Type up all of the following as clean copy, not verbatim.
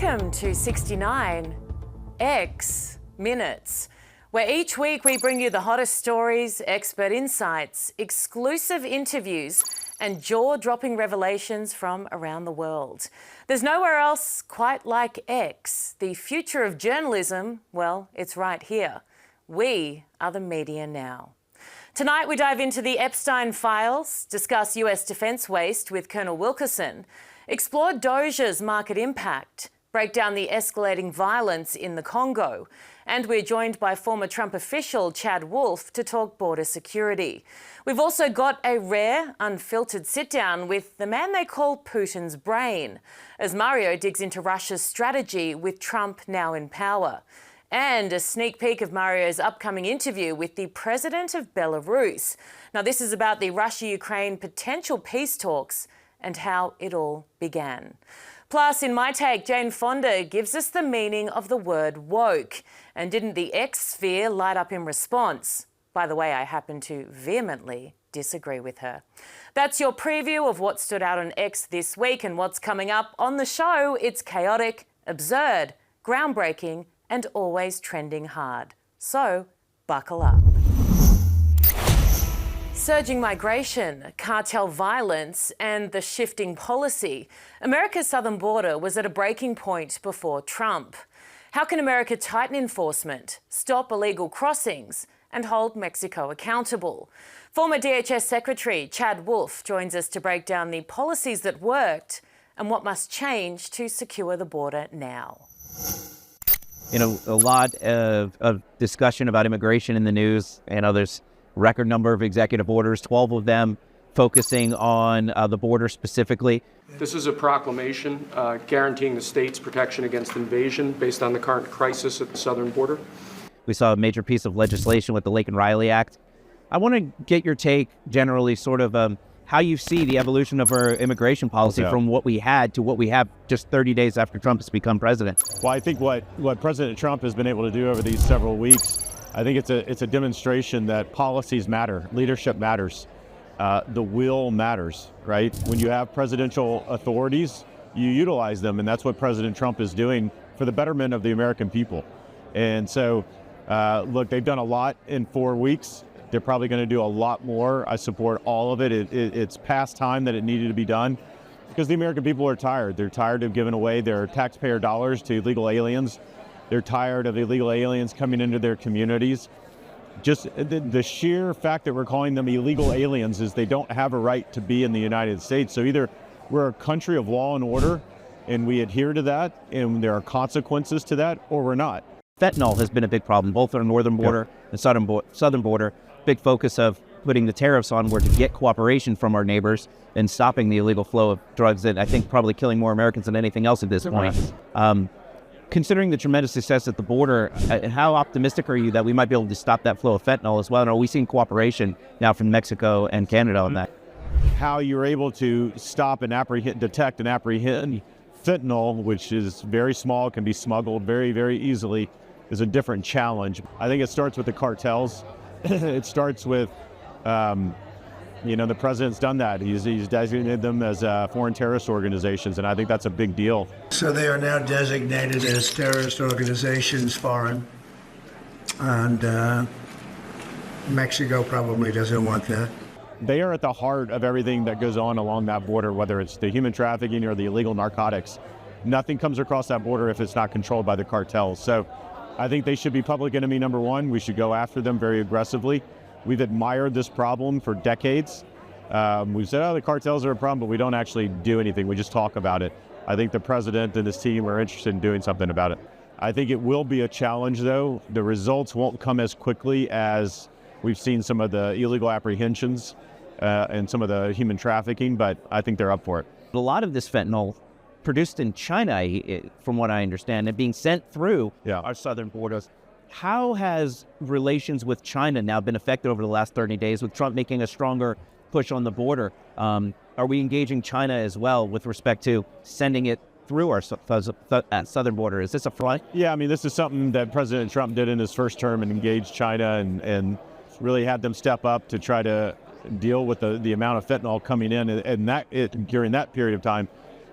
Welcome to 69 X Minutes, where each week we bring you the hottest stories, expert insights, exclusive interviews, and jaw-dropping revelations from around the world. There's nowhere else quite like X. The future of journalism, well, it's right here. We are the media now. Tonight we dive into the Epstein files, discuss US defence waste with Colonel Wilkerson, explore Doja's market impact, break down the escalating violence in the Congo, and we're joined by former Trump official Chad Wolf to talk border security. We've also got a rare, unfiltered sit-down with the man they call Putin's brain, as Mario digs into Russia's strategy with Trump now in power. And a sneak peek of Mario's upcoming interview with the president of Belarus. Now, this is about the Russia-Ukraine potential peace talks and how it all began. Plus, in My Take, Jane Fonda gives us the meaning of the word woke. And didn't the X sphere light up in response? By the way, I happen to vehemently disagree with her. That's your preview of what stood out on X this week, and what's coming up on the show. It's chaotic, absurd, groundbreaking, and always trending hard. So, buckle up. Surging migration, cartel violence, and the shifting policy. America's southern border was at a breaking point before Trump. How can America tighten enforcement, stop illegal crossings, and hold Mexico accountable? Former DHS Secretary Chad Wolf joins us to break down the policies that worked and what must change to secure the border now. You know, a lot of discussion about immigration in the news. There's record number of executive orders, 12 of them focusing on the border specifically. This is a proclamation guaranteeing the state's protection against invasion based on the current crisis at the southern border. We saw a major piece of legislation with the Lake and Riley Act. I want to get your take generally sort of how you see the evolution of our immigration policy from what we had to what we have just 30 days after Trump has become president. Well, I think what President Trump has been able to do over these several weeks, I think it's a demonstration that policies matter, leadership matters, the will matters, right? When you have presidential authorities, you utilize them, and that's what President Trump is doing for the betterment of the American people. And so, look, they've done a lot in 4 weeks. They're probably going to do a lot more. I support all of it. It's past time that it needed to be done because the American people are tired. They're tired of giving away their taxpayer dollars to illegal aliens. They're tired of illegal aliens coming into their communities. Just the sheer fact that we're calling them illegal aliens is they don't have a right to be in the United States. So either we're a country of law and order and we adhere to that and there are consequences to that, or we're not. Fentanyl has been a big problem, both on the northern border and southern border. Big focus of putting the tariffs on were to get cooperation from our neighbors and stopping the illegal flow of drugs that I think probably killing more Americans than anything else at this point. Considering the tremendous success at the border, how optimistic are you that we might be able to stop that flow of fentanyl as well? And are we seeing cooperation now from Mexico and Canada on that? How you're able to stop and detect and apprehend fentanyl, which is very small, can be smuggled very, very easily, is a different challenge. I think it starts with the cartels. It starts with, the president's done that. He's designated them as foreign terrorist organizations, and I think that's a big deal. So they are now designated as terrorist organizations, foreign, and Mexico probably doesn't want that. They are at the heart of everything that goes on along that border, whether it's the human trafficking or the illegal narcotics. Nothing comes across that border if it's not controlled by the cartels. So I think they should be public enemy number one. We should go after them very aggressively. We've admired this problem for decades. We've said, the cartels are a problem, but we don't actually do anything. We just talk about it. I think the president and his team are interested in doing something about it. I think it will be a challenge, though. The results won't come as quickly as we've seen some of the illegal apprehensions and some of the human trafficking, but I think they're up for it. A lot of this fentanyl produced in China, from what I understand, and being sent through our southern borders. How has relations with China now been affected over the last 30 days with Trump making a stronger push on the border? Are we engaging China as well with respect to sending it through our southern border? Is this a front? Yeah, this is something that President Trump did in his first term and engaged China and really had them step up to try to deal with the amount of fentanyl coming in. And during that period of time,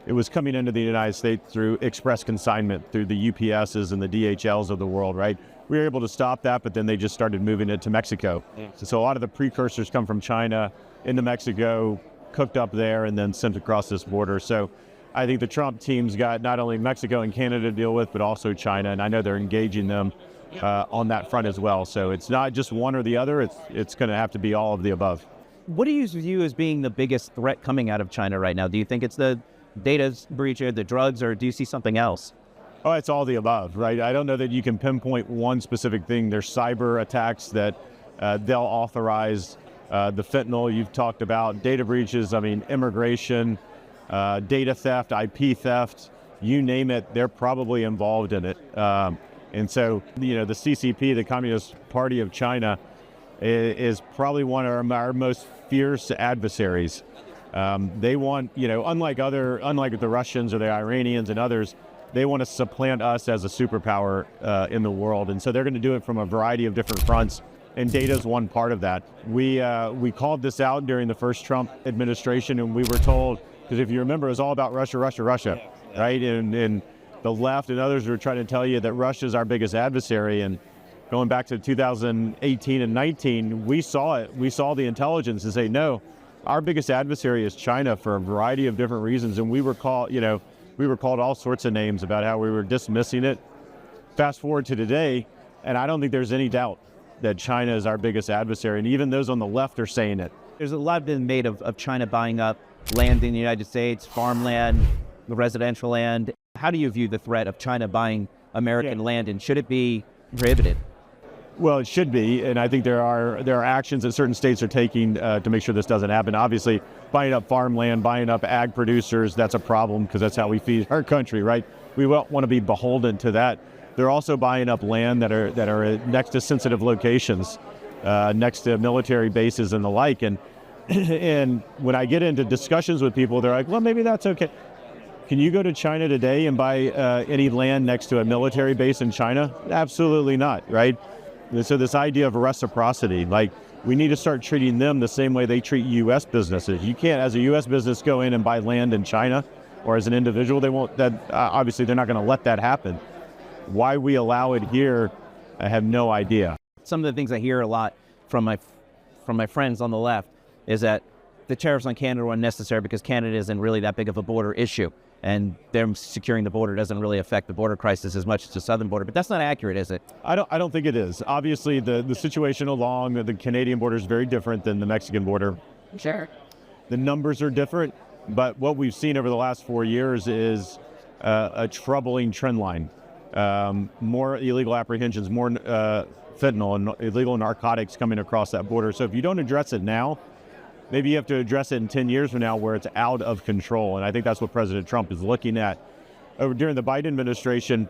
it was coming into the United States through express consignment, through the UPSs and the DHLs of the world, right? We were able to stop that, but then they just started moving it to Mexico. So a lot of the precursors come from China into Mexico, cooked up there, and then sent across this border. So I think the Trump team's got not only Mexico and Canada to deal with, but also China, and I know they're engaging them on that front as well. So it's not just one or the other, it's going to have to be all of the above. What do you view as being the biggest threat coming out of China right now? Do you think it's the data breach or the drugs, or do you see something else? Oh, it's all the above, right? I don't know that you can pinpoint one specific thing. There's cyber attacks that they'll authorize, the fentanyl you've talked about, data breaches, I mean, immigration, data theft, IP theft, you name it, they're probably involved in it. And so, you know, the CCP, the Communist Party of China, is probably one of our most fierce adversaries. They want, you know, unlike the Russians or the Iranians and others, they want to supplant us as a superpower in the world. And so they're going to do it from a variety of different fronts. And data is one part of that. We called this out during the first Trump administration, and we were told, because if you remember, it was all about Russia, Russia, Russia, right? And the left and others were trying to tell you that Russia is our biggest adversary. And going back to 2018 and 19, we saw it. We saw the intelligence and say, no, our biggest adversary is China for a variety of different reasons. And we were called, you know, all sorts of names about how we were dismissing it. Fast forward to today, and I don't think there's any doubt that China is our biggest adversary. And even those on the left are saying it. There's a lot been made of China buying up land in the United States, farmland, residential land. How do you view the threat of China buying American land, and should it be prohibited? Well, it should be, and I think there are actions that certain states are taking to make sure this doesn't happen. Obviously, buying up farmland, buying up ag producers, that's a problem because that's how we feed our country, right? We won't want to be beholden to that. They're also buying up land that are next to sensitive locations, next to military bases and the like. And when I get into discussions with people, they're like, well, maybe that's okay. Can you go to China today and buy any land next to a military base in China? Absolutely not, right? So this idea of reciprocity, like we need to start treating them the same way they treat U.S. businesses. You can't, as a U.S. business, go in and buy land in China, or as an individual, they won't. That obviously they're not going to let that happen. Why we allow it here, I have no idea. Some of the things I hear a lot from my friends on the left is that the tariffs on Canada are unnecessary because Canada isn't really that big of a border issue, and them securing the border doesn't really affect the border crisis as much as the southern border. But that's not accurate, is it? I don't think it is. Obviously, the situation along the Canadian border is very different than the Mexican border. Sure. The numbers are different, but what we've seen over the last 4 years is a troubling trend line. More illegal apprehensions, more fentanyl and illegal narcotics coming across that border. So if you don't address it now, maybe you have to address it in 10 years from now where it's out of control. And I think that's what President Trump is looking at. During the Biden administration,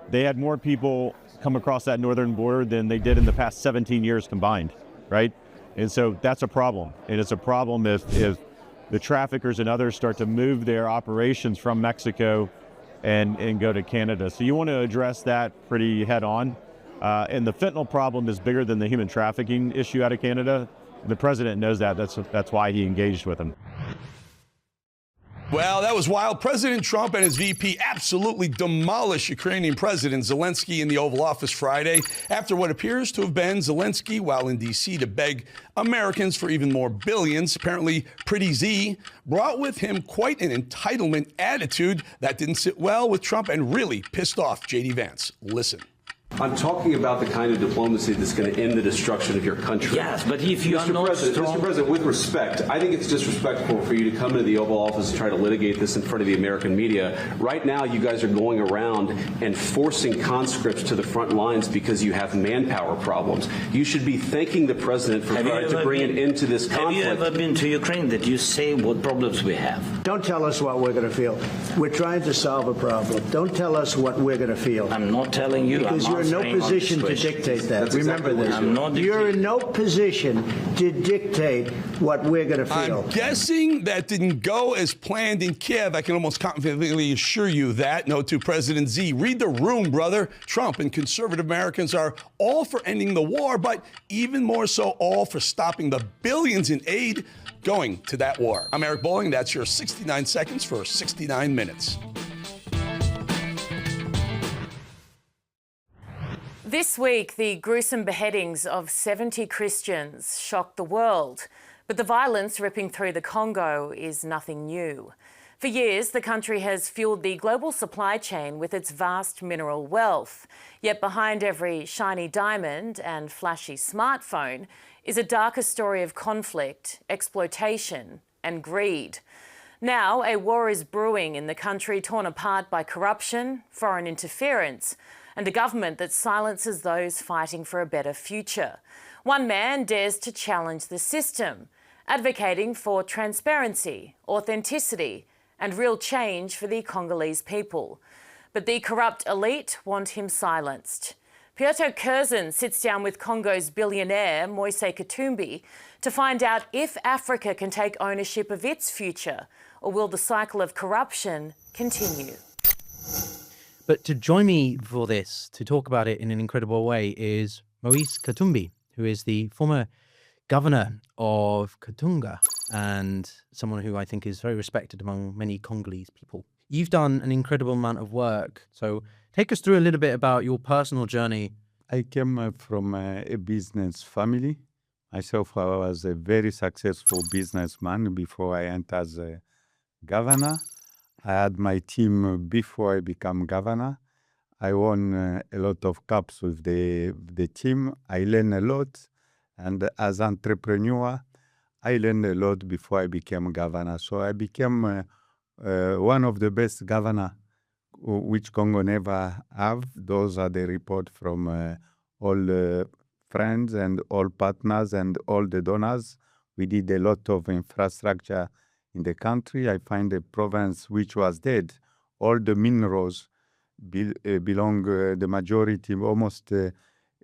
they had more people come across that northern border than they did in the past 17 years combined, right? And so that's a problem. And it's a problem if the traffickers and others start to move their operations from Mexico and go to Canada. So you want to address that pretty head on. And the fentanyl problem is bigger than the human trafficking issue out of Canada. The president knows that. That's why he engaged with him. Well, that was wild. President Trump and his VP absolutely demolished Ukrainian President Zelensky in the Oval Office Friday after what appears to have been Zelensky, while in D.C. to beg Americans for even more billions. Apparently, Pretty Z brought with him quite an entitlement attitude that didn't sit well with Trump and really pissed off J.D. Vance. Listen. I'm talking about the kind of diplomacy that's going to end the destruction of your country. Yes, but if you are not strong... Mr. President, with respect, I think it's disrespectful for you to come into the Oval Office and try to litigate this in front of the American media. Right now, you guys are going around and forcing conscripts to the front lines because you have manpower problems. You should be thanking the president for trying to bring an end to this conflict. Have you ever been to Ukraine that you say what problems we have? Don't tell us what we're going to feel. We're trying to solve a problem. Don't tell us what we're going to feel. I'm not telling you. Because you're You're in no answering on position this to question. dictate that. That's Remember exactly what this. I'm not You're in dictating. no position to dictate what we're going to feel. I'm guessing that didn't go as planned in Kiev. I can almost confidently assure you that. Note to President Z. Read the room, brother. Trump and conservative Americans are all for ending the war, but even more so all for stopping the billions in aid going to that war. I'm Eric Bolling. That's your 69 seconds for 69 minutes. This week, the gruesome beheadings of 70 Christians shocked the world. But the violence ripping through the Congo is nothing new. For years, the country has fueled the global supply chain with its vast mineral wealth. Yet behind every shiny diamond and flashy smartphone is a darker story of conflict, exploitation and greed. Now, a war is brewing in the country torn apart by corruption, foreign interference, and a government that silences those fighting for a better future. One man dares to challenge the system, advocating for transparency, authenticity, and real change for the Congolese people. But the corrupt elite want him silenced. Piotr Curzon sits down with Congo's billionaire, Moise Katumbi, to find out if Africa can take ownership of its future, or will the cycle of corruption continue? But to join me for this, to talk about it in an incredible way, is Moise Katumbi, who is the former governor of Katunga and someone who I think is very respected among many Congolese people. You've done an incredible amount of work. So take us through a little bit about your personal journey. I came from a business family. Myself, I was a very successful businessman before I entered as a governor. I had my team before I became governor. I won a lot of cups with the team. I learned a lot. And as an entrepreneur, I learned a lot before I became governor. So I became one of the best governors which Congo never have. Those are the report from all the friends and all partners and all the donors. We did a lot of infrastructure in the country. I find a province which was dead. All the minerals belong, the majority, almost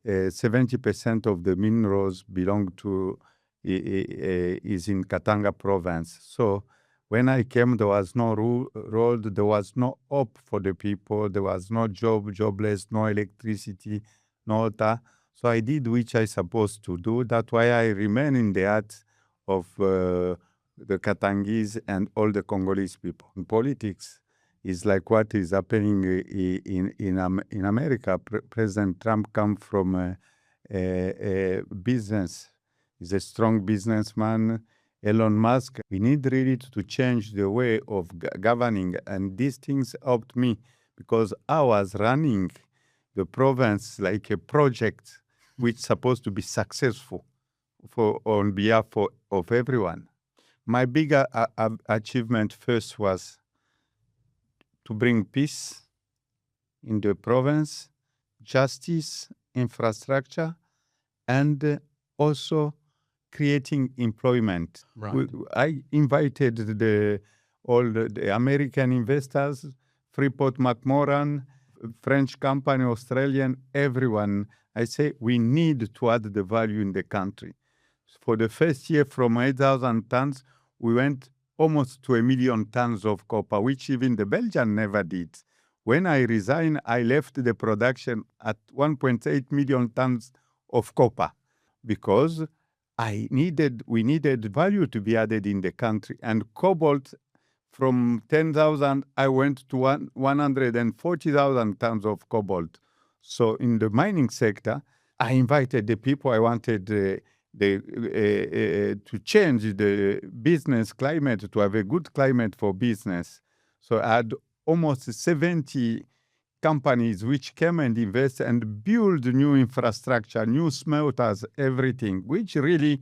70% of the minerals belong to, is in Katanga province. So when I came, there was no road, there was no hope for the people, there was no jobless, no electricity, no water. So I did which I supposed to do. That's why I remain in the heart of the Katangese and all the Congolese people. In politics is like what is happening in America. President Trump comes from a business. He's a strong businessman. Elon Musk. We need really to change the way of governing, and these things helped me because I was running the province like a project which is supposed to be successful on behalf of everyone. My bigger achievement first was to bring peace in the province, justice, infrastructure, and also creating employment. Right. I invited all the American investors, Freeport McMoran, French company, Australian, everyone. I say we need to add the value in the country. For the first year, from 8,000 tons, we went almost to 1 million tons of copper, which even the Belgians never did. When I resigned, I left the production at 1.8 million tons of copper because we needed value to be added in the country. And cobalt, from 10,000, I went to 140,000 tons of cobalt. So in the mining sector, I invited the people I wanted to change the business climate, to have a good climate for business. So I had almost 70 companies which came and invest and build new infrastructure, new smelters, everything, which really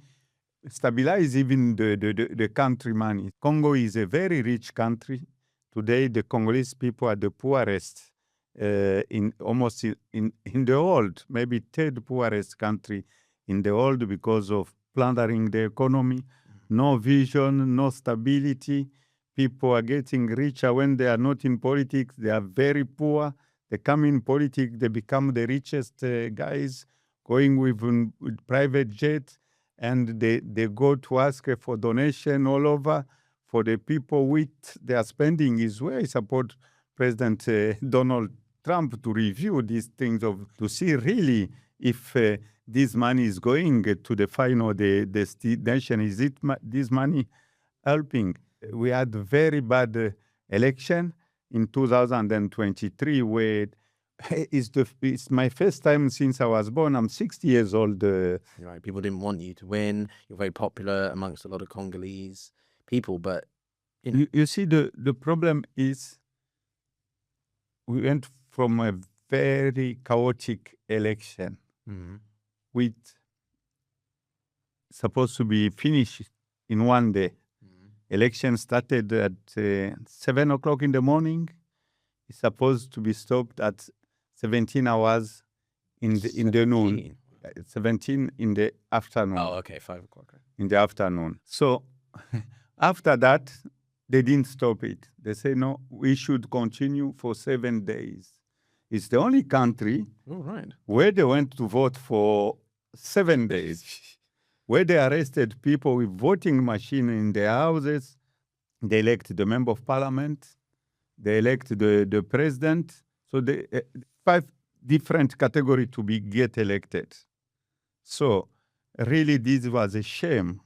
stabilize even the country money. Congo is a very rich country. Today, the Congolese people are the poorest in the world, maybe third poorest country in the world because of plundering the economy, no vision, no stability. People are getting richer when they are not in politics. They are very poor. They come in politics, they become the richest guys, going with private jets, and they go to ask for donation all over for the people with their spending is where I support President Donald Trump to review these things to see really if this money is going to the final the nation. Is this money helping? We had very bad election in 2023 where it's my first time since I was born. I'm 60 years old. Right, people didn't want you to win. You're very popular amongst a lot of Congolese people, but you see, the problem is we went from a very chaotic election with supposed to be finished in one day. Election started at 7 o'clock in the morning. It's supposed to be stopped at 17 hours in the noon. 17 in the afternoon. Oh, okay, 5 o'clock. In the afternoon. So after that, they didn't stop it. They say, no, we should continue for 7 days. It's the only country where they went to vote for 7 days, where they arrested people with voting machine in their houses. They elect the member of parliament. They elect the president. So the 5 different categories to get elected. So really this was a shame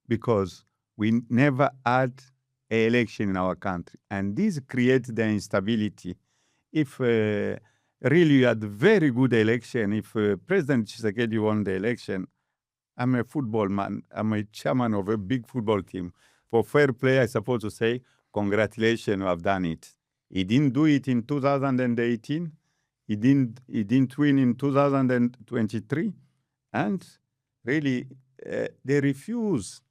because we never had an election in our country. And this creates the instability. If really you had a very good election, if President Tshisekedi won the election, I'm a football man, I'm a chairman of a big football team. For fair play, I suppose to say, congratulations, you have done it. He didn't do it in 2018. He didn't win in 2023. And really, they refuse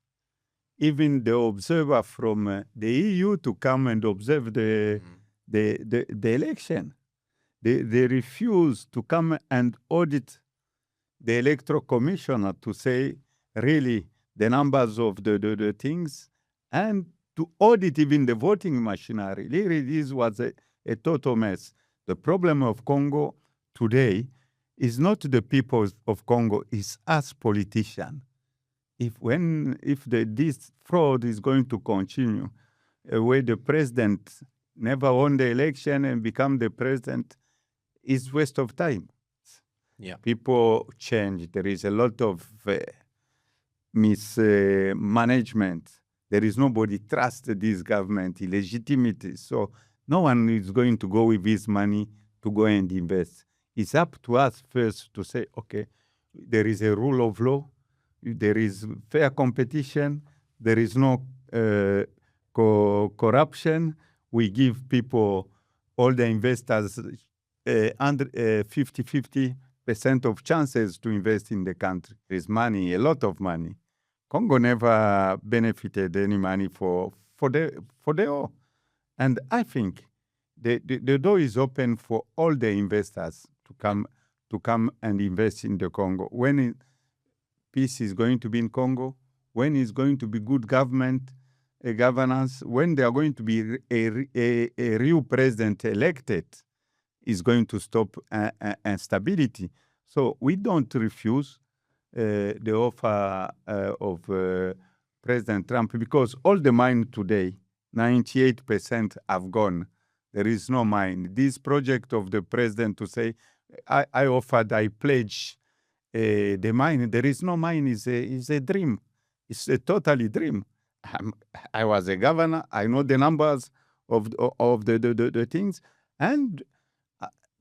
even the observer from the EU to come and observe the election. They refuse to come and audit the electoral commissioner to say really the numbers of the things and to audit even the voting machinery. Really, this was a total mess. The problem of Congo today is not the people of Congo, it's us politicians. If this fraud is going to continue, where the president never won the election and become the president, is waste of time. Yeah, people change. There is a lot of mismanagement. There is nobody trust this government, illegitimacy. So no one is going to go with his money to go and invest. It's up to us first to say, okay, there is a rule of law, there is fair competition, there is no corruption. We give people, all the investors, under 50% of chances to invest in the country. There is money, a lot of money. Congo never benefited any money for the all. And I think the door is open for all the investors to come and invest in the Congo. When peace is going to be in Congo, when it's going to be good governance, when there are going to be a real president elected, is going to stop instability. So we don't refuse the offer of President Trump because all the mine today, 98% have gone. There is no mine. This project of the president to say, I pledge the mine. There is no mine is a dream. It's a totally dream. I was a governor. I know the numbers of the things. And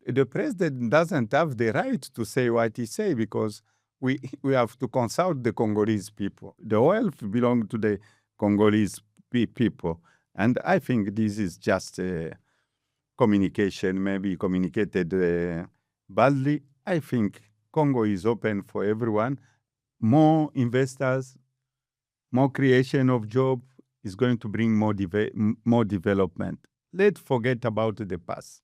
the president doesn't have the right to say what he say because we have to consult the Congolese people. The wealth belongs to the Congolese people. And I think this is just communication, maybe communicated badly. I think Congo is open for everyone. More investors, more creation of jobs is going to bring more development. Let's forget about the past,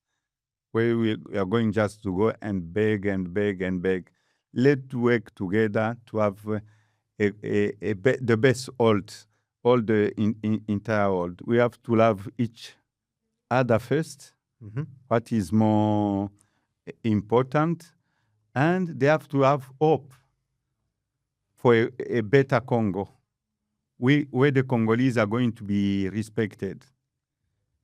where we are going just to go and beg and beg and beg. Let's work together to have the best all the entire world. We have to love each other first, what is more important, and they have to have hope for a better Congo, where the Congolese are going to be respected.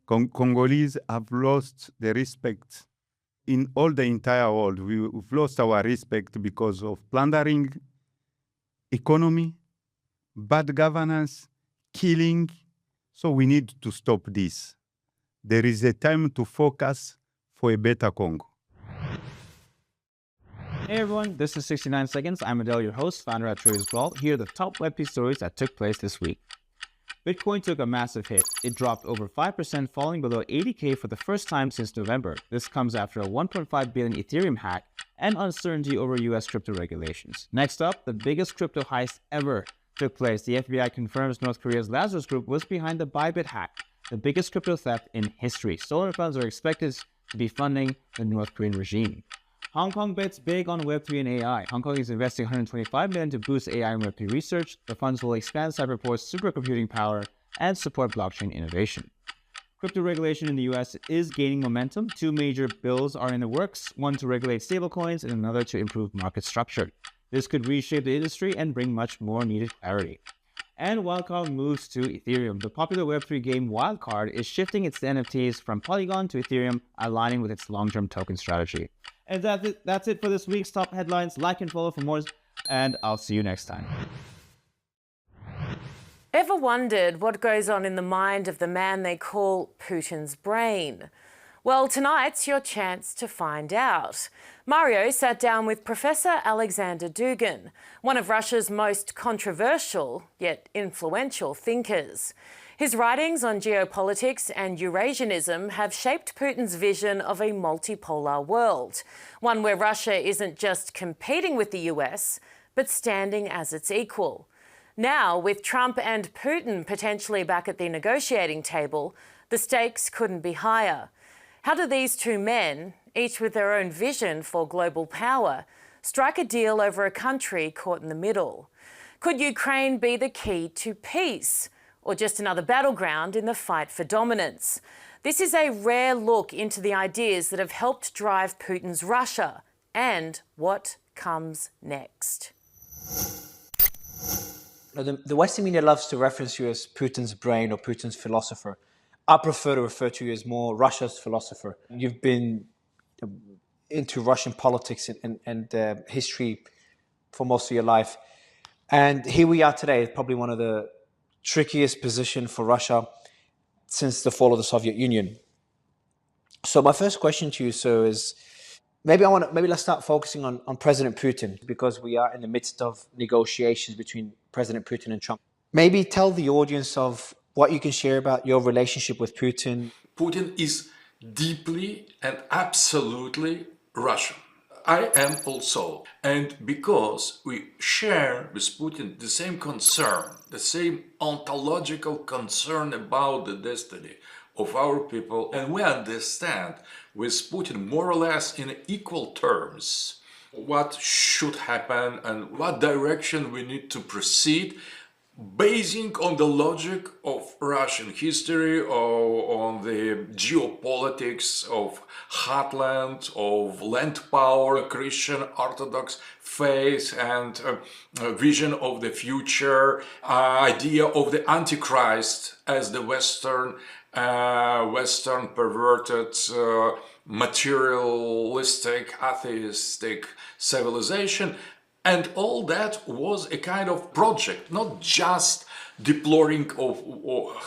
Congolese have lost the respect in all the entire world. We've lost our respect because of plundering, economy, bad governance, killing. So we need to stop this. There is a time to focus for a better Congo. Hey everyone, this is 69 Seconds. I'm Adele, your host, founder at Traders Vault. Here are the top Web3 stories that took place this week. Bitcoin took a massive hit. It dropped over 5%, falling below 80K for the first time since November. This comes after a 1.5 billion Ethereum hack and uncertainty over US crypto regulations. Next up, the biggest crypto heist ever took place. The FBI confirms North Korea's Lazarus Group was behind the Bybit hack, the biggest crypto theft in history. Stolen funds are expected to be funding the North Korean regime. Hong Kong bets big on Web3 and AI. Hong Kong is investing $125 million to boost AI and Web3 research. The funds will expand Cyberport's supercomputing power and support blockchain innovation. Crypto regulation in the US is gaining momentum. Two major bills are in the works, one to regulate stablecoins and another to improve market structure. This could reshape the industry and bring much more needed clarity. And Wildcard moves to Ethereum. The popular Web3 game Wildcard is shifting its NFTs from Polygon to Ethereum, aligning with its long-term token strategy. And that's it for this week's top headlines. Like and follow for more, and I'll see you next time. Ever wondered what goes on in the mind of the man they call Putin's brain? Well, tonight's your chance to find out. Mario sat down with Professor Alexander Dugin, one of Russia's most controversial yet influential thinkers. His writings on geopolitics and Eurasianism have shaped Putin's vision of a multipolar world, one where Russia isn't just competing with the US, but standing as its equal. Now, with Trump and Putin potentially back at the negotiating table, the stakes couldn't be higher. How do these two men, each with their own vision for global power, strike a deal over a country caught in the middle? Could Ukraine be the key to peace, or just another battleground in the fight for dominance? This is a rare look into the ideas that have helped drive Putin's Russia and what comes next. The Western media loves to reference you as Putin's brain or Putin's philosopher. I prefer to refer to you as more Russia's philosopher. You've been into Russian politics and history for most of your life. And here we are today, probably one of the trickiest position for Russia since the fall of the Soviet Union. So my first question to you, sir, is maybe let's start focusing on President Putin, because we are in the midst of negotiations between President Putin and Trump. Maybe tell the audience of what you can share about your relationship with Putin. Putin is deeply and absolutely Russian. I am also. And because we share with Putin the same concern, the same ontological concern about the destiny of our people, and we understand with Putin more or less in equal terms what should happen and what direction we need to proceed, basing on the logic of Russian history or on the geopolitics of heartland, of land power, Christian Orthodox faith and vision of the future, idea of the Antichrist as the Western perverted, materialistic, atheistic civilization. And all that was a kind of project, not just deploring of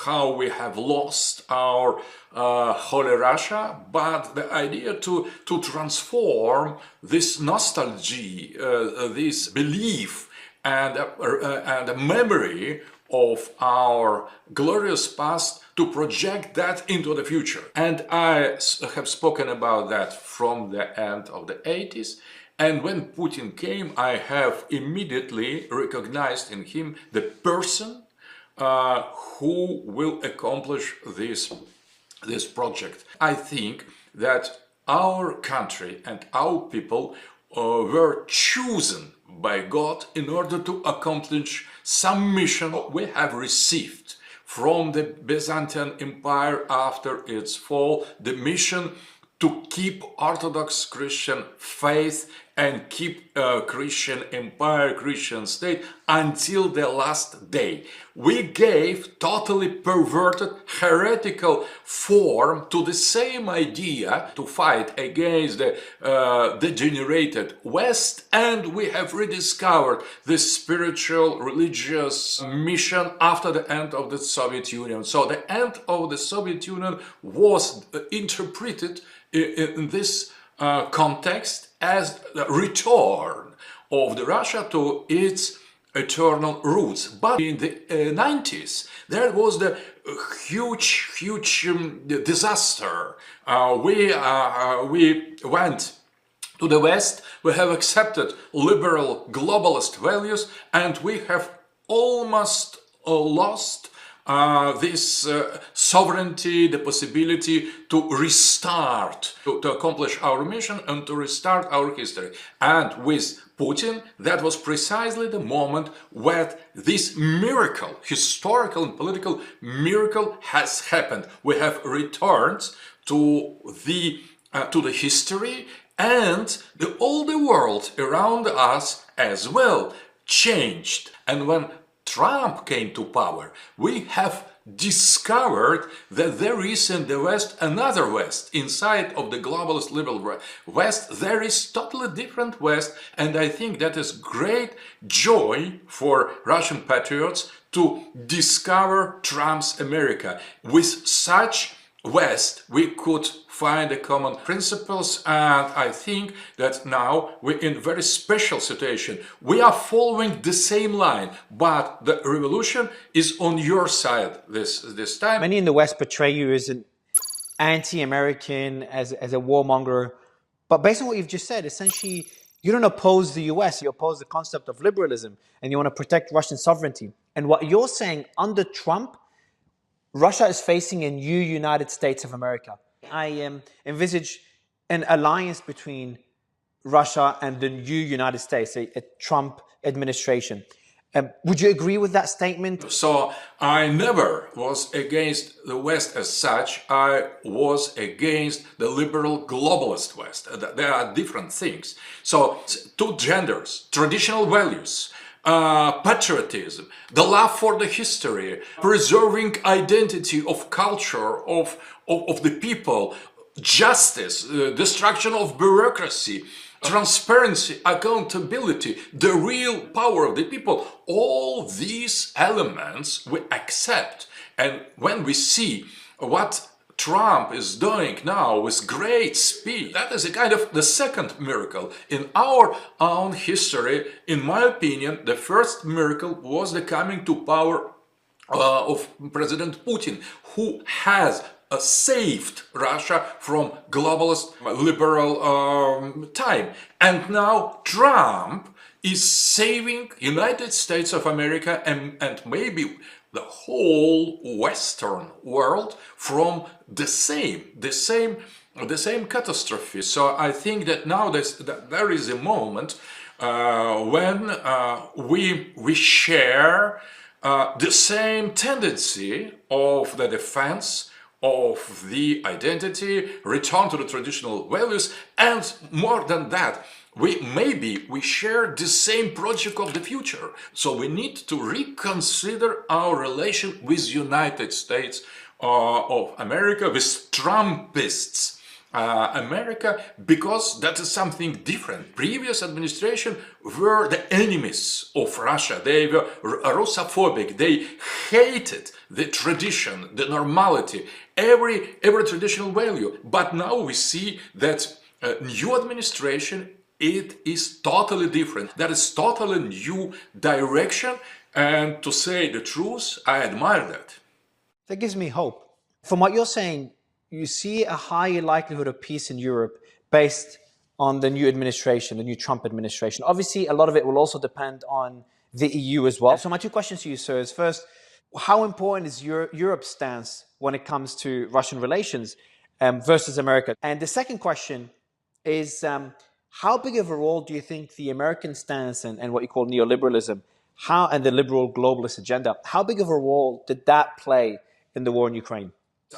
how we have lost our Holy Russia, but the idea to transform this nostalgia, this belief and a memory of our glorious past, to project that into the future. And I have spoken about that from the end of the 80s. And when Putin came, I have immediately recognized in him the person who will accomplish this project. I think that our country and our people were chosen by God in order to accomplish some mission we have received from the Byzantine Empire after its fall, the mission to keep Orthodox Christian faith and keep Christian empire, Christian state until the last day. We gave totally perverted, heretical form to the same idea to fight against the degenerated West, and we have rediscovered the spiritual, religious mission after the end of the Soviet Union. So the end of the Soviet Union was interpreted in this context as the return of the Russia to its eternal roots. But in the 90s, there was the huge disaster. We went to the West, we have accepted liberal globalist values, and we have almost lost this sovereignty, the possibility to restart, to accomplish our mission and to restart our history. And with Putin, that was precisely the moment where this miracle, historical and political miracle, has happened. We have returned to the history, and all the world around us as well changed. And when Trump came to power, we have discovered that there is in the West another West. Inside of the globalist liberal West, there is totally different West, and I think that is great joy for Russian patriots to discover Trump's America. With such West, we could find the common principles, and I think that now we're in a very special situation. We are following the same line, but the revolution is on your side this time. Many in the West portray you as an anti-American, as a warmonger, but based on what you've just said, essentially, you don't oppose the US, you oppose the concept of liberalism, and you want to protect Russian sovereignty. And what you're saying, under Trump, Russia is facing a new United States of America. I envisage an alliance between Russia and the new United States, a Trump administration. Would you agree with that statement? So I never was against the West as such. I was against the liberal globalist West. There are different things. So two genders, traditional values, patriotism, the love for the history, preserving identity of culture, of the people, justice, destruction of bureaucracy, transparency, accountability, the real power of the people, all these elements we accept. And when we see what Trump is doing now with great speed, that is a kind of the second miracle. In our own history, in my opinion, the first miracle was the coming to power of President Putin, who has saved Russia from globalist liberal time. And now Trump is saving United States of America and maybe the whole Western world from the same catastrophe. So I think that now there is a moment when we share the same tendency of the defense of the identity, return to the traditional values, and more than that, we share the same project of the future. So we need to reconsider our relation with United States of America, with Trumpists. America, because that is something different. Previous administration were the enemies of Russia. They were Russophobic. They hated the tradition, the normality, every traditional value. But now we see that new administration, it is totally different. That is totally new direction. And to say the truth, I admire that. That gives me hope. From what you're saying, you see a higher likelihood of peace in Europe based on the new administration, the new Trump administration. Obviously, a lot of it will also depend on the EU as well. So my two questions to you, sir, is first, how important is Europe's stance when it comes to Russian relations versus America? And the second question is, how big of a role do you think the American stance and what you call neoliberalism and the liberal globalist agenda. How big of a role did that play in the war in Ukraine?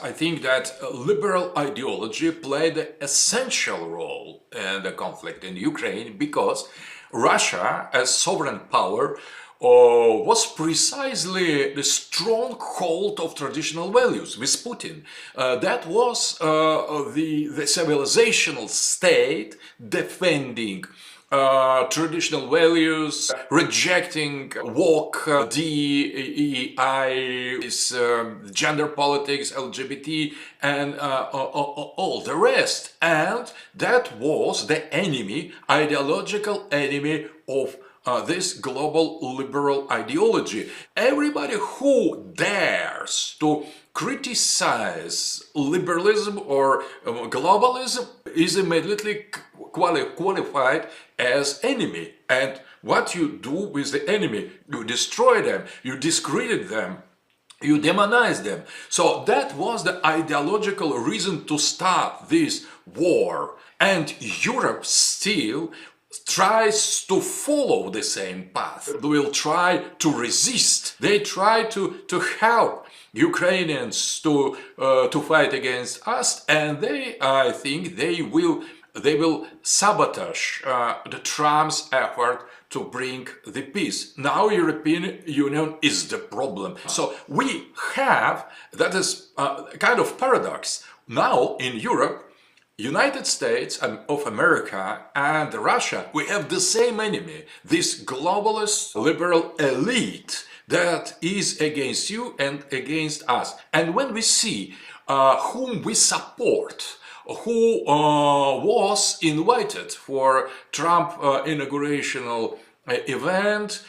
I think that liberal ideology played an essential role in the conflict in Ukraine because Russia, as sovereign power, was precisely the stronghold of traditional values with Putin. That was the civilizational state defending traditional values, rejecting woke, DEI, gender politics, LGBT, and all the rest. And that was the enemy, ideological enemy of this global liberal ideology. Everybody who dares to criticize liberalism or globalism is immediately qualified as enemy. And what you do with the enemy, you destroy them, you discredit them, you demonize them. So that was the ideological reason to start this war. And Europe still tries to follow the same path. They will try to resist. They try to help Ukrainians to fight against us, and I think they will sabotage the Trump's effort to bring the peace. Now European Union is the problem. So we have, that is a kind of paradox. Now in Europe, United States of America and Russia, we have the same enemy, this globalist liberal elite that is against you and against us. And when we see whom we support, who was invited for Trump inaugurational event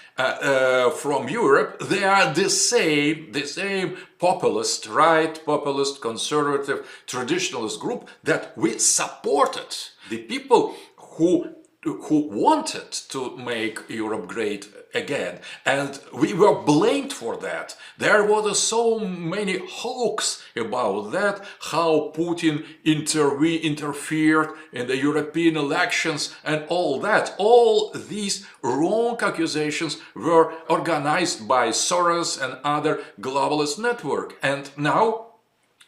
from Europe, they are the same populist, right, populist, conservative, traditionalist group that we supported. The people who wanted to make Europe great again, and we were blamed for that. There were so many hoax about that, how Putin interfered in the European elections and all that. All these wrong accusations were organized by Soros and other globalist network. And now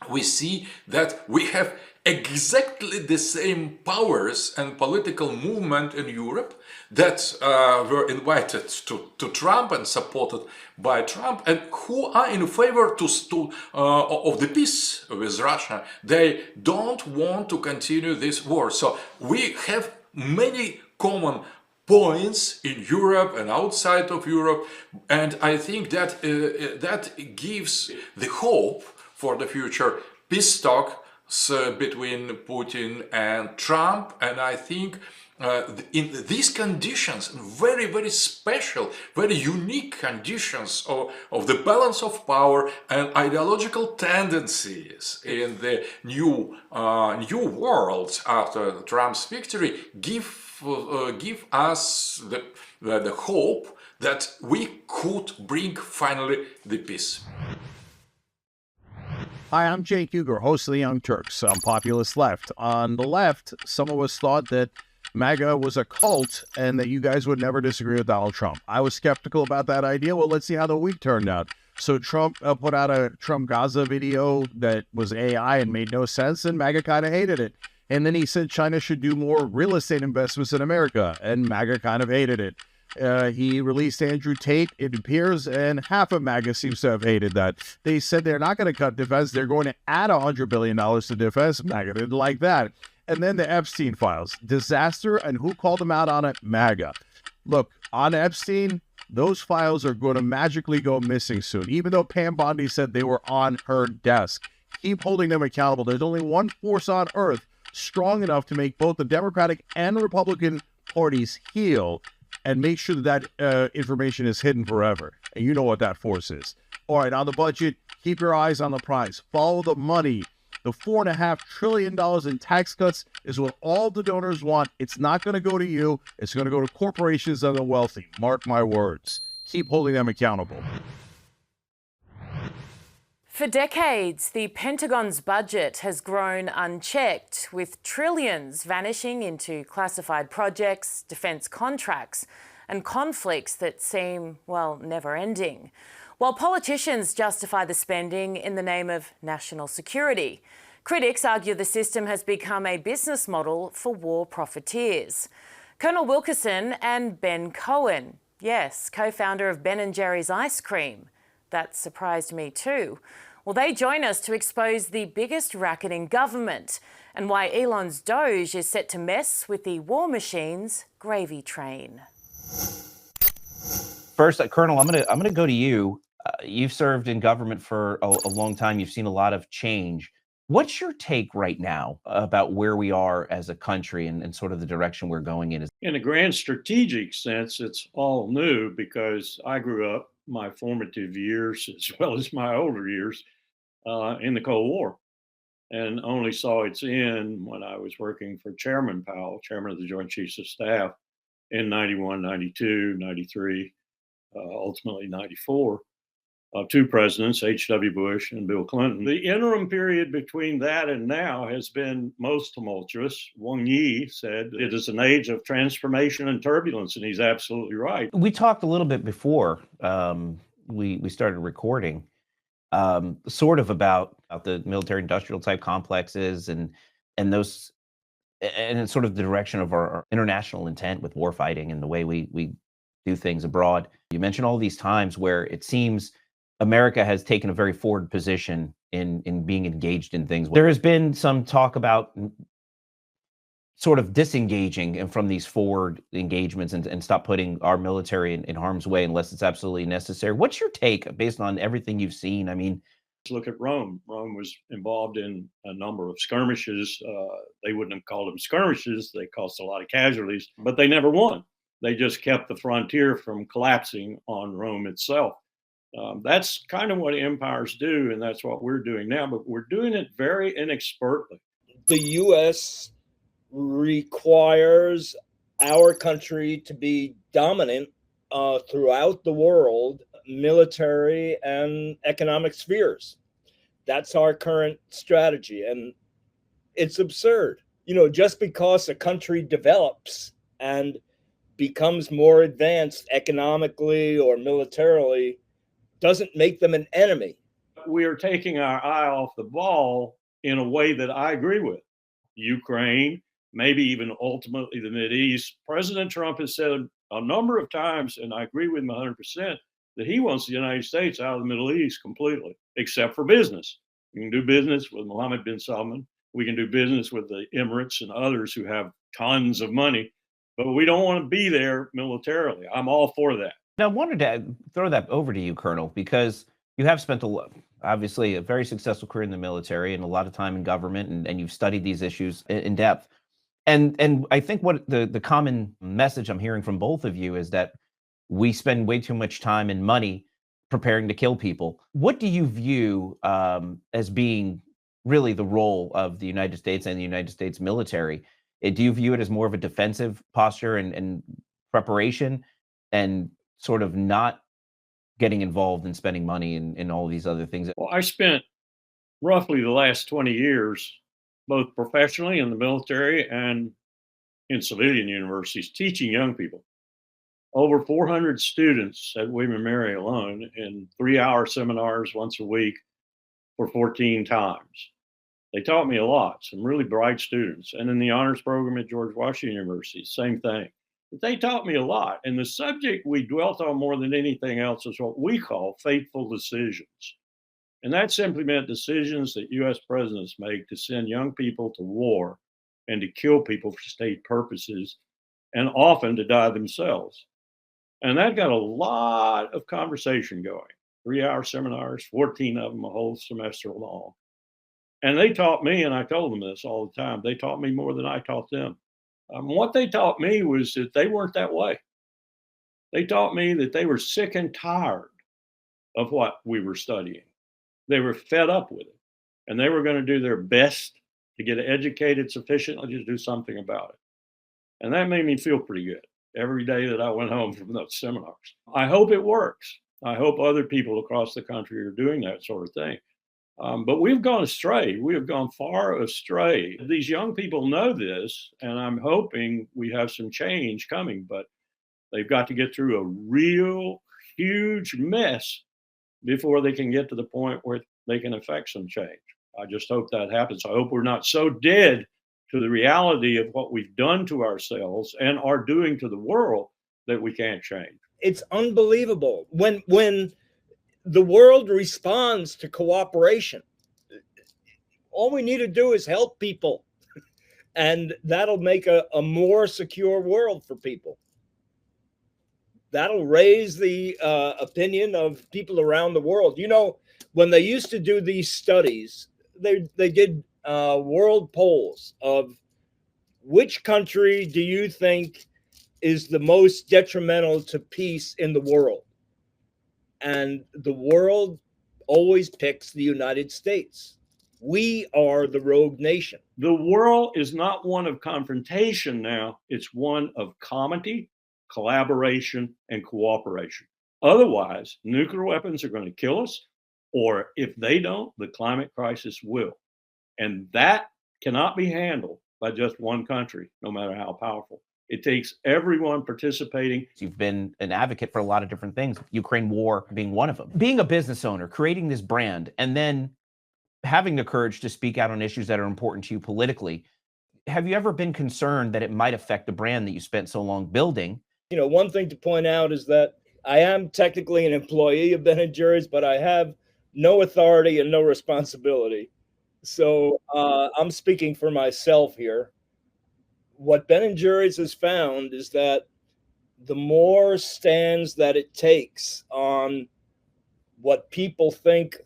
we see that we have exactly the same powers and political movement in Europe that were invited to Trump and supported by Trump, and who are in favor of the peace with Russia. They don't want to continue this war. So we have many common points in Europe and outside of Europe, and I think that that gives the hope for the future peace talk between Putin and Trump. And I think in these conditions, very, very special, very unique conditions of the balance of power and ideological tendencies in the new world after Trump's victory, give us the hope that we could bring finally the peace. Hi, I'm Jake Huger, host of The Young Turks on Populist Left. On the left, some of us thought that MAGA was a cult and that you guys would never disagree with Donald Trump. I was skeptical about that idea. Well, let's see how the week turned out. So Trump put out a Trump Gaza video that was AI and made no sense, and MAGA kind of hated it. And then he said China should do more real estate investments in America, and MAGA kind of hated it. He released Andrew Tate, it appears, and half of MAGA seems to have hated that. They said they're not going to cut defense, they're going to add $100 billion to defense. MAGA didn't like that. And then the Epstein files, disaster, and who called them out on it? MAGA. Look, on Epstein, those files are going to magically go missing soon, even though Pam Bondi said they were on her desk. Keep holding them accountable. There's only one force on earth strong enough to make both the Democratic and Republican parties heal and make sure that information is hidden forever. And you know what that force is. All right, on the budget, keep your eyes on the prize. Follow the money. The $4.5 trillion in tax cuts is what all the donors want. It's not going to go to you. It's going to go to corporations and the wealthy. Mark my words. Keep holding them accountable. For decades, the Pentagon's budget has grown unchecked, with trillions vanishing into classified projects, defence contracts, and conflicts that seem, well, never ending. While politicians justify the spending in the name of national security, critics argue the system has become a business model for war profiteers. Colonel Wilkerson and Ben Cohen, yes, co-founder of Ben & Jerry's ice cream. That surprised me too. Well, they join us to expose the biggest racket in government and why Elon's Doge is set to mess with the war machine's gravy train. First, Colonel, I'm gonna go to you. You've served in government for a long time. You've seen a lot of change. What's your take right now about where we are as a country and sort of the direction we're going in? In a grand strategic sense, it's all new because I grew up my formative years as well as my older years in the Cold War and only saw its end when I was working for Chairman Powell, Chairman of the Joint Chiefs of Staff in 91, 92, 93, ultimately 94. Two presidents, H.W. Bush and Bill Clinton. The interim period between that and now has been most tumultuous. Wang Yi said it is an age of transformation and turbulence, and he's absolutely right. We talked a little bit before we started recording, sort of about the military-industrial type complexes and those, and sort of the direction of our international intent with warfighting and the way we do things abroad. You mentioned all these times where it seems America has taken a very forward position in being engaged in things. There has been some talk about sort of disengaging from these forward engagements and stop putting our military in harm's way unless it's absolutely necessary. What's your take based on everything you've seen? I mean, look at Rome. Rome was involved in a number of skirmishes. They wouldn't have called them skirmishes. They caused a lot of casualties, but they never won. They just kept the frontier from collapsing on Rome itself. That's kind of what empires do, and that's what we're doing now, but we're doing it very inexpertly. The U.S. requires our country to be dominant throughout the world, military and economic spheres. That's our current strategy, and it's absurd. You know, just because a country develops and becomes more advanced economically or militarily doesn't make them an enemy. We are taking our eye off the ball in a way that I agree with. Ukraine, maybe even ultimately the Mideast. President Trump has said a number of times, and I agree with him 100%, that he wants the United States out of the Middle East completely, except for business. We can do business with Mohammed bin Salman. We can do business with the Emirates and others who have tons of money, but we don't want to be there militarily. I'm all for that. Now, I wanted to throw that over to you, Colonel, because you have spent obviously a very successful career in the military and a lot of time in government, and you've studied these issues in depth. And I think what the common message I'm hearing from both of you is that we spend way too much time and money preparing to kill people. What do you view as being really the role of the United States and the United States military? Do you view it as more of a defensive posture and preparation and sort of not getting involved in spending money and all these other things? Well, I spent roughly the last 20 years, both professionally in the military and in civilian universities, teaching young people. Over 400 students at William & Mary alone in 3-hour seminars once a week for 14 times. They taught me a lot, some really bright students. And in the honors program at George Washington University, same thing. But they taught me a lot. And the subject we dwelt on more than anything else is what we call fateful decisions. And that simply meant decisions that U.S. presidents make to send young people to war and to kill people for state purposes, and often to die themselves. And that got a lot of conversation going. 3-hour seminars, 14 of them a whole semester long. And they taught me, and I told them this all the time, they taught me more than I taught them. What they taught me was that they weren't that way. They taught me that they were sick and tired of what we were studying. They were fed up with it, and they were going to do their best to get educated sufficiently to do something about it. And that made me feel pretty good every day that I went home from those seminars. I hope it works. I hope other people across the country are doing that sort of thing. But we've gone astray. We have gone far astray. These young people know this, and I'm hoping we have some change coming. But They've got to get through a real huge mess before they can get to the point where they can affect some change. I just hope that happens. I hope we're not so dead to the reality of what we've done to ourselves and are doing to the world that we can't change. It's unbelievable when the world responds to cooperation. All we need to do is help people, and that'll make a more secure world for people. That'll raise the opinion of people around the world. You know, when they used to do these studies, they did world polls of which country do you think is the most detrimental to peace in the world? And the world always picks the United States. We are the rogue nation. The world is not one of confrontation now. It's one of comity, collaboration, and cooperation. Otherwise, nuclear weapons are going to kill us, or if they don't, the climate crisis will. And that cannot be handled by just one country, no matter how powerful. It takes everyone participating. You've been an advocate for a lot of different things, Ukraine war being one of them. Being a business owner, creating this brand, and then having the courage to speak out on issues that are important to you politically, have you ever been concerned that it might affect the brand that you spent so long building? You know, one thing to point out is that I am technically an employee of Ben & Jerry's, but I have no authority and no responsibility. So I'm speaking for myself here. What Ben & Jerry's has found is that the more stands that it takes on what people think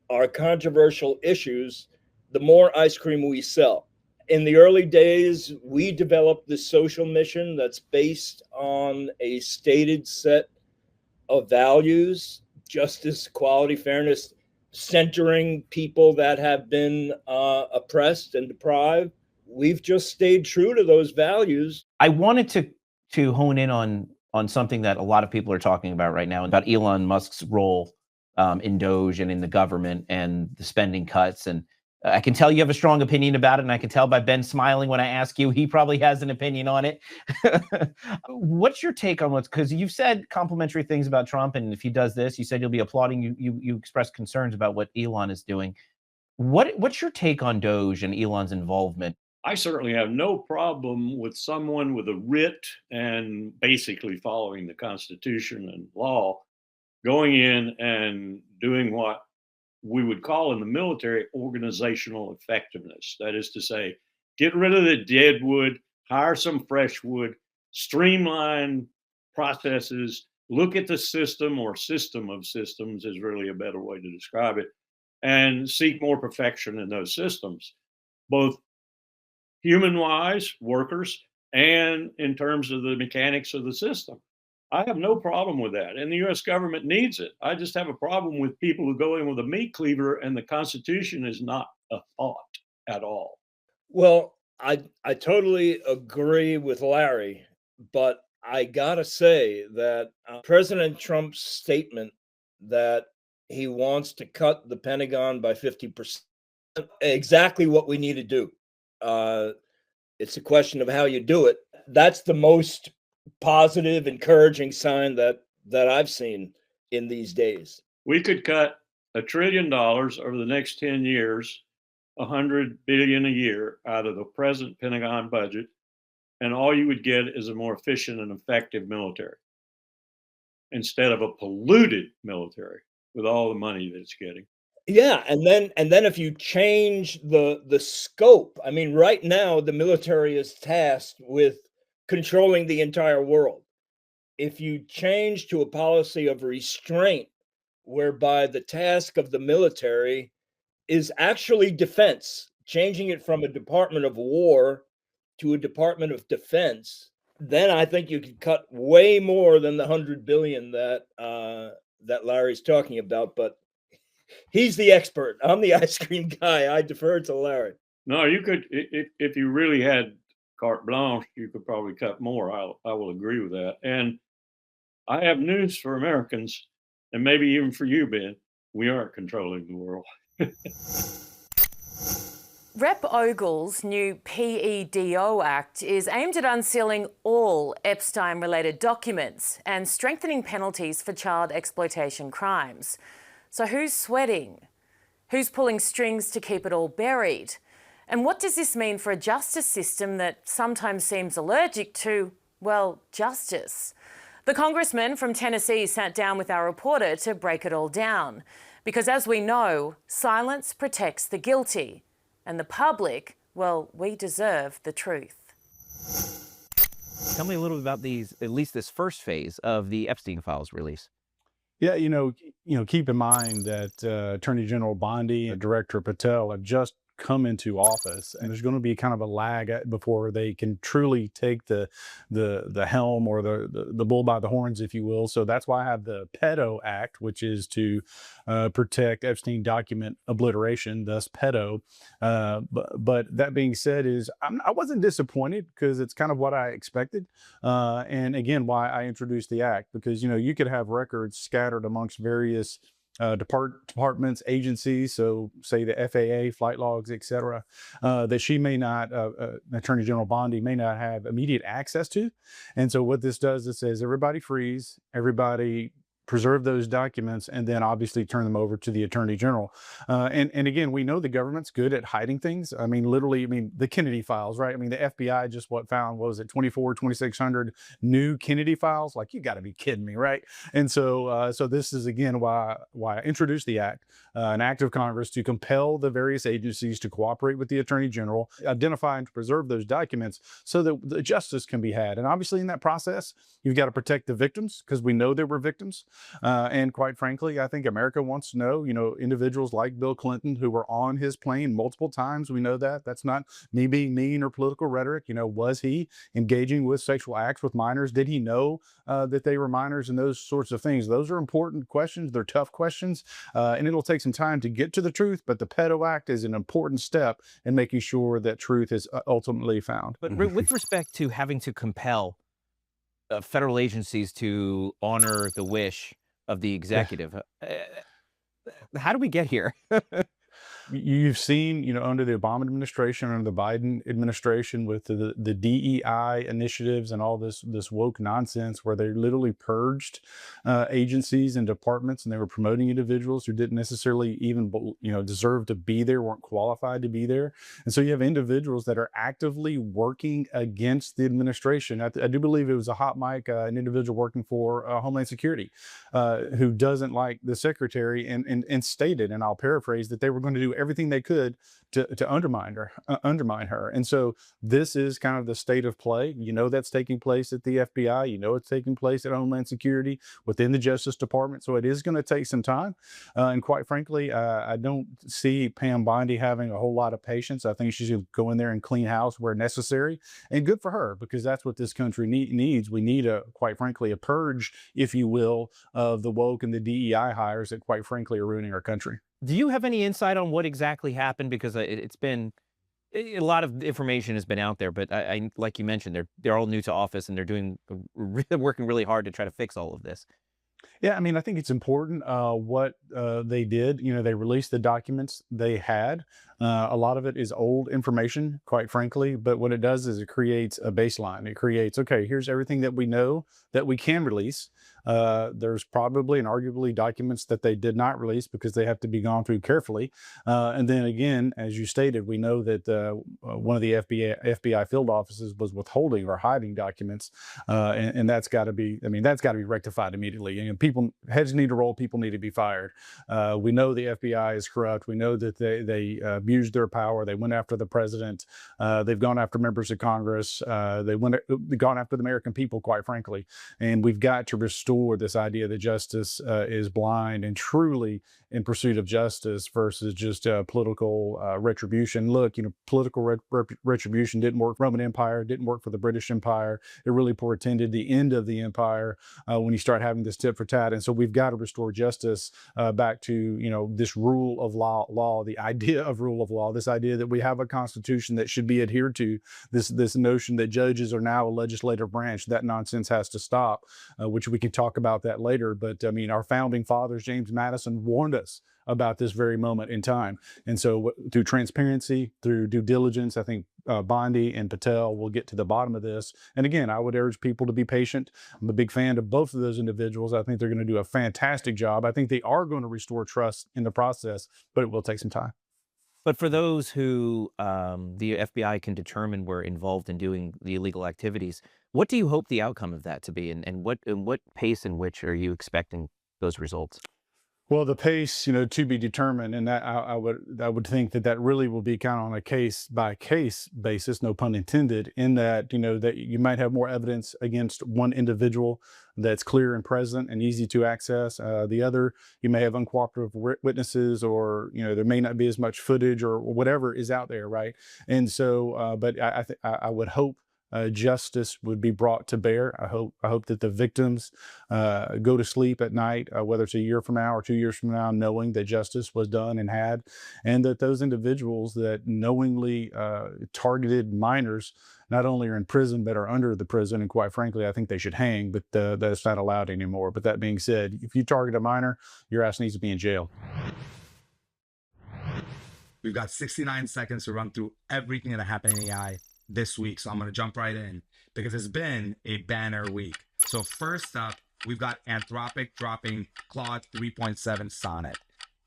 are controversial issues, the more ice cream we sell. In the early days, we developed this social mission that's based on a stated set of values: justice, equality, fairness, centering people that have been oppressed and deprived. We've just stayed true to those values. I wanted to hone in on something that a lot of people are talking about right now, about Elon Musk's role in Doge and in the government and the spending cuts. And I can tell you have a strong opinion about it, and I can tell by Ben smiling when I ask you, he probably has an opinion on it. What's your take on because you've said complimentary things about Trump, and if he does this, you said you'll be applauding. You expressed concerns about what Elon is doing. What's your take on Doge and Elon's involvement? I certainly have no problem with someone with a writ and basically following the Constitution and law going in and doing what we would call in the military organizational effectiveness. That is to say, get rid of the dead wood, hire some fresh wood, streamline processes, look at the system or system of systems is really a better way to describe it, and seek more perfection in those systems, both human-wise, workers, and in terms of the mechanics of the system. I have no problem with that, and the U.S. government needs it. I just have a problem with people who go in with a meat cleaver, and the Constitution is not a thought at all. Well, I totally agree with Larry, but I gotta say that President Trump's statement that he wants to cut the Pentagon by 50%, exactly what we need to do. It's a question of how you do it. That's the most positive, encouraging sign that I've seen in these days. We could cut $1 trillion over the next 10 years, $100 billion a year out of the present Pentagon budget, and all you would get is a more efficient and effective military instead of a polluted military with all the money that it's getting. Yeah, and then if you change the scope, I mean, right now the military is tasked with controlling the entire world. If you change to a policy of restraint, whereby the task of the military is actually defense, changing it from a Department of War to a Department of Defense, then I think you could cut way more than the $100 billion that Larry's talking about. But he's the expert. I'm the ice cream guy. I defer to Larry. No, you could, if you really had carte blanche, you could probably cut more. I will agree with that. And I have news for Americans, and maybe even for you, Ben. We aren't controlling the world. Rep. Ogle's new PEDO Act is aimed at unsealing all Epstein-related documents and strengthening penalties for child exploitation crimes. So who's sweating? Who's pulling strings to keep it all buried? And what does this mean for a justice system that sometimes seems allergic to, well, justice? The congressman from Tennessee sat down with our reporter to break it all down. Because as we know, silence protects the guilty. And the public, well, we deserve the truth. Tell me a little bit about at least this first phase of the Epstein Files release. Yeah, keep in mind that Attorney General Bondi and Director Patel have just come into office, and there's going to be kind of a lag before they can truly take the helm or the bull by the horns, if you will. So that's why I have the PEDO Act, which is to protect Epstein document obliteration, thus PEDO. But that being said, I wasn't disappointed because it's kind of what I expected. And again, why I introduced the act, because you could have records scattered amongst various departments, agencies, so say the FAA, flight logs, etc., that she may not, Attorney General Bondi may not have immediate access to. And so what this does, it says everybody freeze, everybody preserve those documents, and then obviously turn them over to the Attorney General. And again, we know the government's good at hiding things. I mean, literally, the Kennedy files, right? I mean, the FBI just found, what was it, 2,600 new Kennedy files? Like, you got to be kidding me, right? And so this is, again, why I introduced the act, an act of Congress to compel the various agencies to cooperate with the Attorney General, identify and preserve those documents so that the justice can be had. And obviously in that process, you've got to protect the victims, because we know there were victims. And quite frankly, I think America wants to know, individuals like Bill Clinton who were on his plane multiple times. We know that. That's not me being mean or political rhetoric. Was he engaging with sexual acts with minors? Did he know that they were minors, and those sorts of things? Those are important questions. They're tough questions, and it'll take some time to get to the truth. But the PEDO Act is an important step in making sure that truth is ultimately found. But with respect to having to compel federal agencies to honor the wish of the executive, how do we get here? You've seen, under the Obama administration, under the Biden administration, with the DEI initiatives and all this woke nonsense, where they literally purged agencies and departments, and they were promoting individuals who didn't necessarily even, deserve to be there, weren't qualified to be there. And so you have individuals that are actively working against the administration. I do believe it was a hot mic, an individual working for Homeland Security, who doesn't like the secretary, and stated, and I'll paraphrase, that they were going to do everything they could to undermine her. And so this is kind of the state of play. That's taking place at the FBI. It's taking place at Homeland Security, within the Justice Department. So it is going to take some time. And quite frankly, I don't see Pam Bondi having a whole lot of patience. I think she's going to go in there and clean house where necessary. And good for her, because that's what this country needs. We need, quite frankly, a purge, if you will, of the woke and the DEI hires that, quite frankly, are ruining our country. Do you have any insight on what exactly happened? Because it's been a lot of information has been out there, but I like you mentioned, they're all new to office, and they're working really hard to try to fix all of this. Yeah, I think it's important what they did. They released the documents they had. A lot of it is old information, quite frankly, but what it does is it creates a baseline. It creates, okay, here's everything that we know that we can release. There's probably and arguably documents that they did not release because they have to be gone through carefully. And then again, as you stated, we know that one of the FBI field offices was withholding or hiding documents. And that's got to be, that's got to be rectified immediately. Heads need to roll, people need to be fired. We know the FBI is corrupt. We know that they abused their power. They went after the president. They've gone after members of Congress. They've gone after the American people, quite frankly. And we've got to restore this idea that justice is blind and truly in pursuit of justice versus just political retribution. Look, political retribution didn't work for the Roman Empire, didn't work for the British Empire. It really portended the end of the empire when you start having this tit for tat. And so we've got to restore justice back to, this rule of law, the idea of rule of law, this idea that we have a constitution that should be adhered to, this notion that judges are now a legislative branch. That nonsense has to stop, which we can talk about that later. But our founding fathers, James Madison, warned us us about this very moment in time. And so through transparency, through due diligence, I think Bondi and Patel will get to the bottom of this. And again, I would urge people to be patient. I'm a big fan of both of those individuals. I think they're going to do a fantastic job. I think they are going to restore trust in the process, but it will take some time. But for those who the FBI can determine were involved in doing the illegal activities, what do you hope the outcome of that to be, and what pace in which are you expecting those results? Well, the pace, to be determined, and that I would think that really will be kind of on a case by case basis, no pun intended, in that that you might have more evidence against one individual that's clear and present and easy to access. The other, you may have uncooperative witnesses, or there may not be as much footage or whatever is out there, right? And so, but I would hope justice would be brought to bear. I hope that the victims go to sleep at night, whether it's a year from now or 2 years from now, knowing that justice was done and had, and that those individuals that knowingly targeted minors not only are in prison, but are under the prison. And quite frankly, I think they should hang, but that's not allowed anymore. But that being said, if you target a minor, your ass needs to be in jail. We've got 69 seconds to run through everything that happened in AI this week. So I'm going to jump right in because it's been a banner week. So first up, we've got Anthropic dropping Claude 3.7 Sonnet.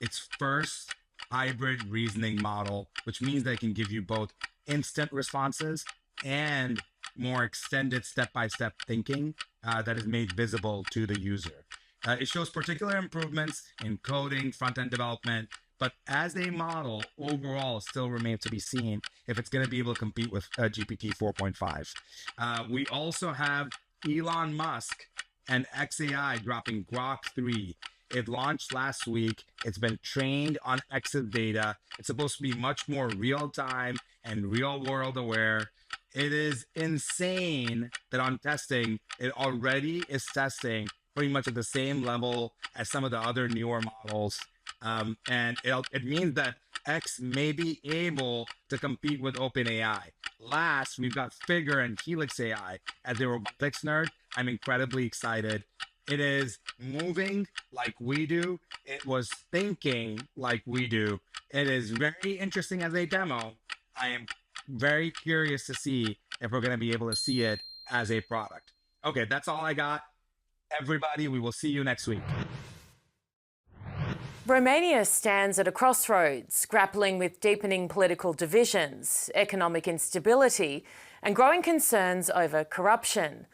Its first hybrid reasoning model, which means they can give you both instant responses and more extended step-by-step thinking that is made visible to the user. It shows particular improvements in coding, front-end development, but as a model, overall, still remains to be seen if it's going to be able to compete with GPT 4.5. We also have Elon Musk and XAI dropping Grok 3. It launched last week. It's been trained on X's data. It's supposed to be much more real-time and real-world aware. It is insane that on testing, it already is testing pretty much at the same level as some of the other newer models. And it means that X may be able to compete with OpenAI. Last, we've got Figure and Helix AI. As a robotics nerd, I'm incredibly excited. It is moving like we do. It was thinking like we do. It is very interesting as a demo. I am very curious to see if we're going to be able to see it as a product. Okay, that's all I got. Everybody, we will see you next week. Romania stands at a crossroads, grappling with deepening political divisions, economic instability, and growing concerns over corruption.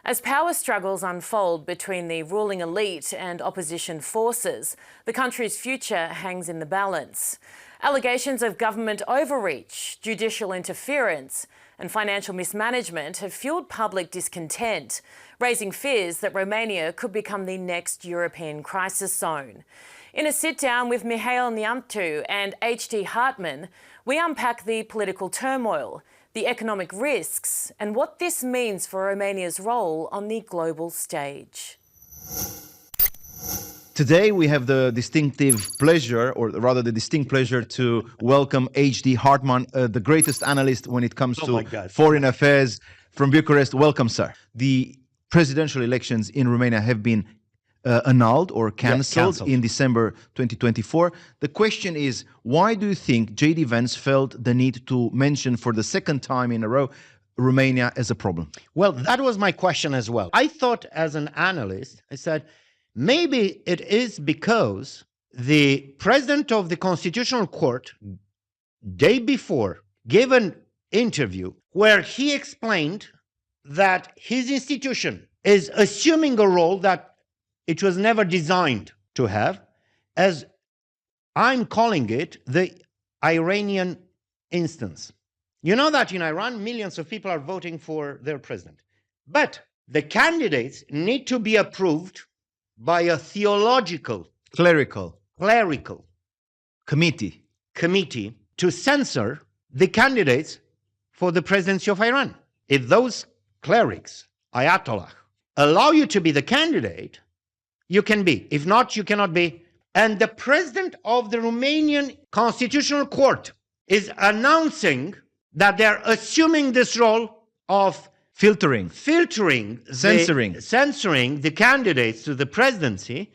As power struggles unfold between the ruling elite and opposition forces, the country's future hangs in the balance. Allegations of government overreach, judicial interference, and financial mismanagement have fueled public discontent, raising fears that Romania could become the next European crisis zone. In a sit-down with Mihail Neamțu and H.D. Hartman, we unpack the political turmoil, the economic risks, and what this means for Romania's role on the global stage. Today, we have the distinctive pleasure, or rather the distinct pleasure, to welcome H.D. Hartman, the greatest analyst when it comes to foreign affairs from Bucharest. Welcome, sir. The presidential elections in Romania have been annulled or cancelled in December 2024. The question is, why do you think J.D. Vance felt the need to mention for the second time in a row Romania as a problem? Well, that was my question as well. I thought as an analyst, I said, maybe it is because the president of the Constitutional Court, day before, gave an interview where he explained that his institution is assuming a role that it was never designed to have, as I'm calling it, the Iranian instance. You know that in Iran, millions of people are voting for their president. But the candidates need to be approved by a clerical committee to censor the candidates for the presidency of Iran. If those clerics, Ayatollah, allow you to be the candidate, you can be. If not, you cannot be. And the president of the Romanian Constitutional Court is announcing that they're assuming this role of censoring the candidates to the presidency.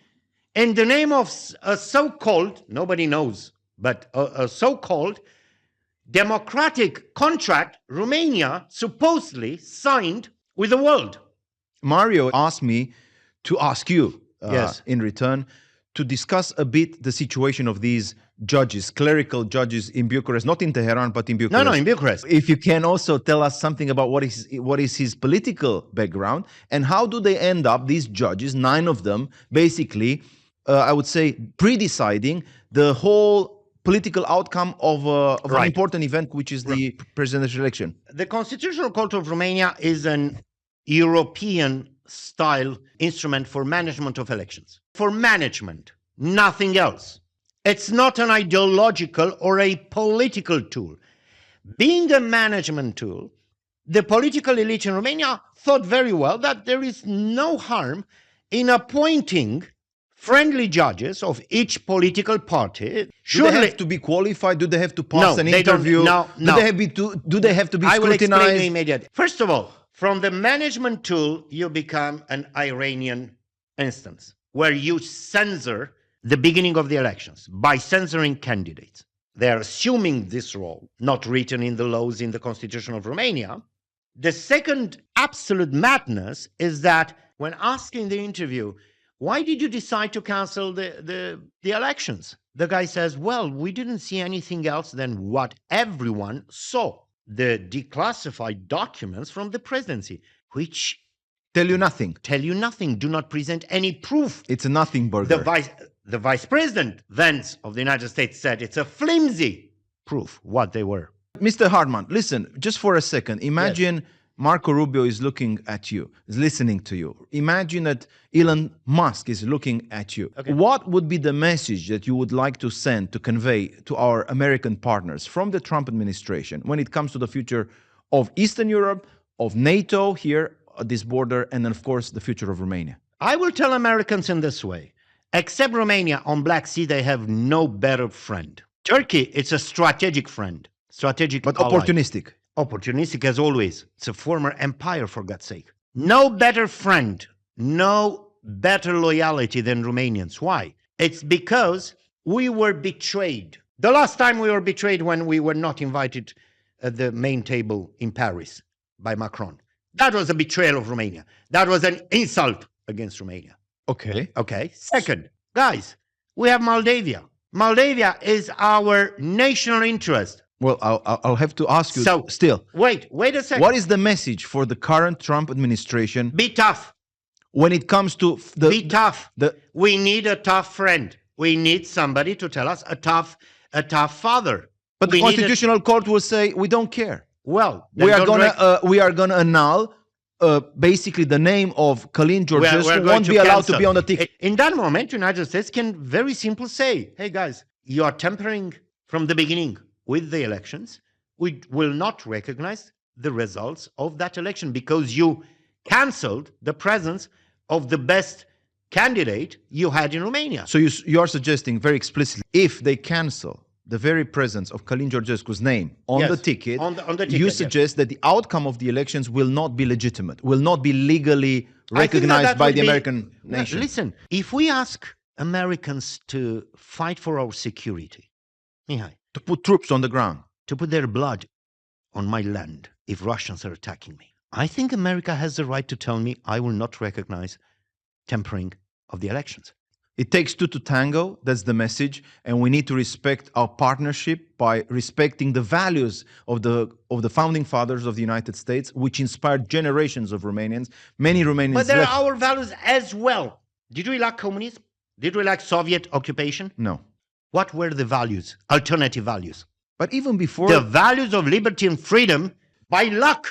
in the name of a so-called, nobody knows, but a so-called democratic contract Romania supposedly signed with the world. Mario asked me to ask you Yes. in return to discuss a bit the situation of these judges, clerical judges in Bucharest, not in Tehran, but in Bucharest. No, in Bucharest. If you can also tell us something about what is his political background and how do they end up, these judges, 9 of them, basically, I would say, pre-deciding the whole political outcome of an important event, which is the presidential election. The Constitutional Court of Romania is an European-style instrument for management of elections. For management, nothing else. It's not an ideological or a political tool. Being a management tool, the political elite in Romania thought very well that there is no harm in appointing friendly judges of each political party. Do they have to be qualified? Do they have to pass an interview? No. Do they have to be I will explain scrutinized? immediately. First of all, from the management tool, you become an Iranian instance, where you censor the beginning of the elections by censoring candidates. They are assuming this role, not written in the laws in the Constitution of Romania. The second absolute madness is that when asking the interview, why did you decide to cancel the elections? The guy says, well, we didn't see anything else than what everyone saw. The declassified documents from the presidency, which tell you nothing. Do not present any proof. It's a nothing burger. The vice president, Vance of the United States, said it's a flimsy proof what they were. Mr. Hartman, listen, just for a second. Imagine Marco Rubio is looking at you, is listening to you. Imagine that Elon Musk is looking at you. Okay. What would be the message that you would like to send, to convey to our American partners from the Trump administration when it comes to the future of Eastern Europe, of NATO here at this border, and then, of course, the future of Romania? I will tell Americans in this way. Except Romania on Black Sea, they have no better friend. Turkey, it's a strategic friend. Strategic But ally. opportunistic. Opportunistic as always. It's a former empire, for God's sake. No better friend, no better loyalty than Romanians. Why? It's because we were betrayed. The last time we were betrayed when we were not invited at the main table in Paris by Macron. That was a betrayal of Romania. That was an insult against Romania. Okay. Second, guys, we have Moldavia. Moldavia is our national interest. Well, I'll have to ask you So, still. Wait a second. What is the message for the current Trump administration? Be tough. When it comes to Be tough. We need a tough friend. We need somebody to tell us a tough father. But the Constitutional Court will say we don't care. Well, we are gonna annul basically the name of Călin Georgescu won't be allowed to be on the ticket. In that moment, United States can very simply say, hey guys, you are tampering from the beginning with the elections. We will not recognize the results of that election because you canceled the presence of the best candidate you had in Romania. So you are suggesting very explicitly, if they cancel the very presence of Călin Georgescu's name on the ticket, on the ticket, you suggest that the outcome of the elections will not be legitimate, will not be legally recognized by the American nation. Listen, if we ask Americans to fight for our security, Mihai, to put troops on the ground, to put their blood on my land if Russians are attacking me, I think America has the right to tell me I will not recognize tampering of the elections. It takes two to tango, that's the message, and we need to respect our partnership by respecting the values of the founding fathers of the United States, which inspired generations of Romanians. Many Romanians But there left. are our values as well. Did we like communism? Did we like Soviet occupation? No. What were the values, alternative values? But even before... The values of liberty and freedom, by luck,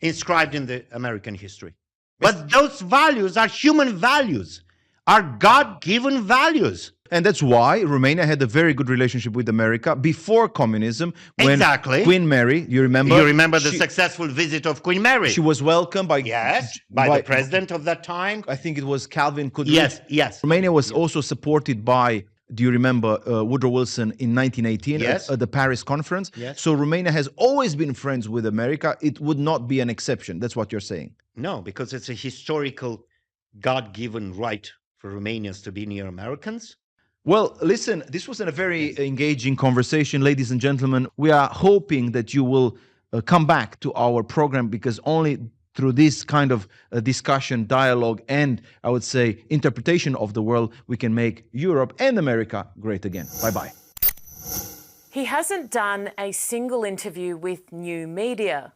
inscribed in the American history. But those values are human values, are God-given values. And that's why Romania had a very good relationship with America before communism. When Exactly. Queen Mary, you remember? You remember the successful visit of Queen Mary. She was welcomed by... Yes, by the president of that time. I think it was Calvin Coolidge. Yes. Romania was also supported by, do you remember, Woodrow Wilson in 1918 at the Paris conference? Yes. So Romania has always been friends with America. It would not be an exception. That's what you're saying. No, because it's a historical God-given right for Romanians to be near Americans? Well, listen, this was a very engaging conversation, ladies and gentlemen. We are hoping that you will come back to our program, because only through this kind of discussion, dialogue, and I would say interpretation of the world, we can make Europe and America great again. Bye-bye. He hasn't done a single interview with new media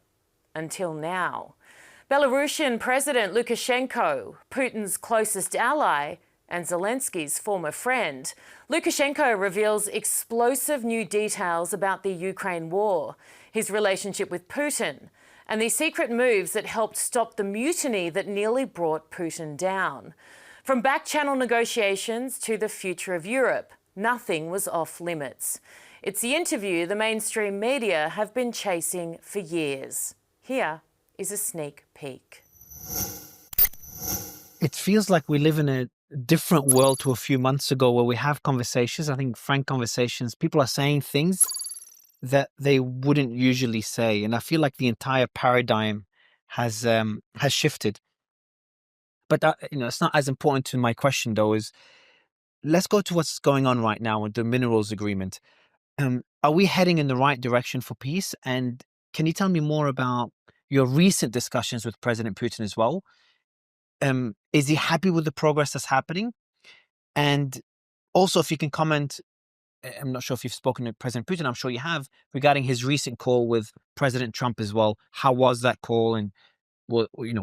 until now. Belarusian President Lukashenko, Putin's closest ally and Zelensky's former friend, Lukashenko reveals explosive new details about the Ukraine war, his relationship with Putin, and the secret moves that helped stop the mutiny that nearly brought Putin down. From back-channel negotiations to the future of Europe, nothing was off limits. It's the interview the mainstream media have been chasing for years. Here is a sneak peek. It feels like we live in a different world to a few months ago, where we have conversations, I think frank conversations. People are saying things that they wouldn't usually say. And I feel like the entire paradigm has shifted. But that, it's not as important to my question, though, is let's go to what's going on right now with the minerals agreement. Are we heading in the right direction for peace? And can you tell me more about your recent discussions with President Putin as well? Is he happy with the progress that's happening? And also, if you can comment, I'm not sure if you've spoken to President Putin, I'm sure you have, regarding his recent call with President Trump as well. How was that call? And,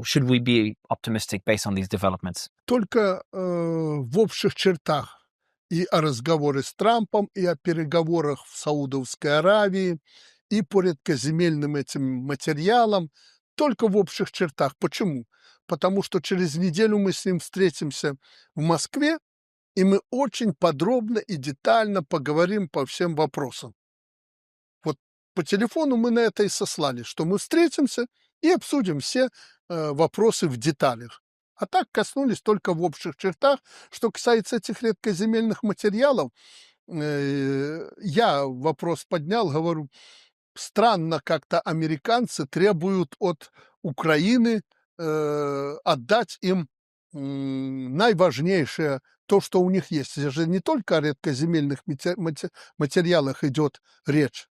should we be optimistic based on these developments? Только в общих чертах. И о разговоре с Трампом, и о переговорах в Саудовской Аравии, и по редкоземельным этим материалам. Только в общих чертах. Почему? Потому что через неделю мы с ним встретимся в Москве, и мы очень подробно и детально поговорим по всем вопросам. Вот по телефону мы на это и сослали, что мы встретимся и обсудим все вопросы в деталях. А так коснулись только в общих чертах. Что касается этих редкоземельных материалов, я вопрос поднял, говорю, странно как-то американцы требуют от Украины отдать им наиважнейшее, то, что у них есть. Это же не только о редкоземельных материалах идет речь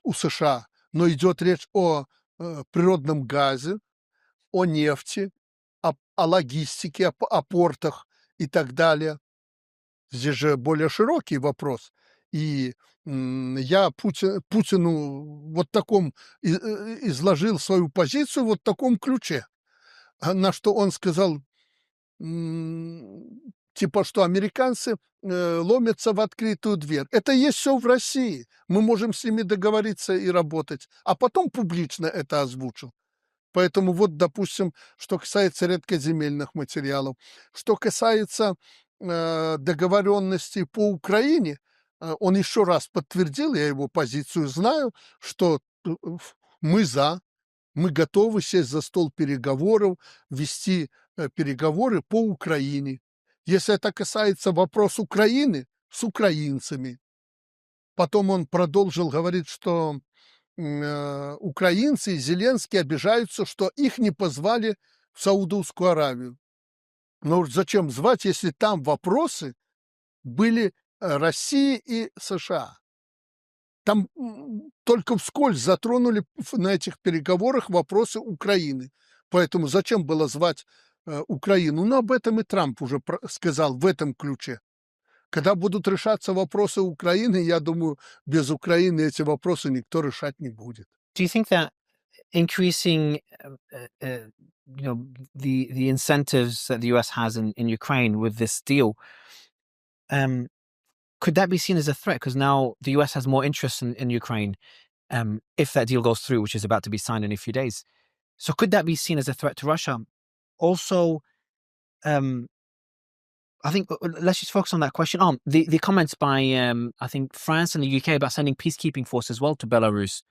у США, но идет речь о природном газе, о нефти, о логистике, о портах и так далее. Здесь же более широкий вопрос. И я Путину вот таком изложил свою позицию вот в таком ключе, на что он сказал, типа, что американцы ломятся в открытую дверь. Это есть все в России. Мы можем с ними договориться и работать. А потом публично это озвучил. Поэтому вот, допустим, что касается редкоземельных материалов, что касается договоренности по Украине, он еще раз подтвердил, я его позицию знаю, что мы готовы сесть за стол переговоров, вести переговоры по Украине. Если это касается вопроса Украины, с украинцами. Потом он продолжил говорить, что украинцы и Зеленский обижаются, что их не позвали в Саудовскую Аравию. Но зачем звать, если там вопросы были России и США? Там только вскользь затронули на этих переговорах вопросы Украины. Поэтому зачем было звать Украину? Но об этом и Трамп уже сказал в этом ключе. Когда будут решаться вопросы Украины, я думаю, без Украины эти вопросы никто решать не будет. Do you think that increasing, the incentives that the US has in Ukraine with this deal, could that be seen as a threat? Because now the US has more interest in Ukraine if that deal goes through, which is about to be signed in a few days. So could that be seen as a threat to Russia? Also, I think let's just focus on that question. The comments by, I think, France and the UK about sending peacekeeping force as well to Belarus.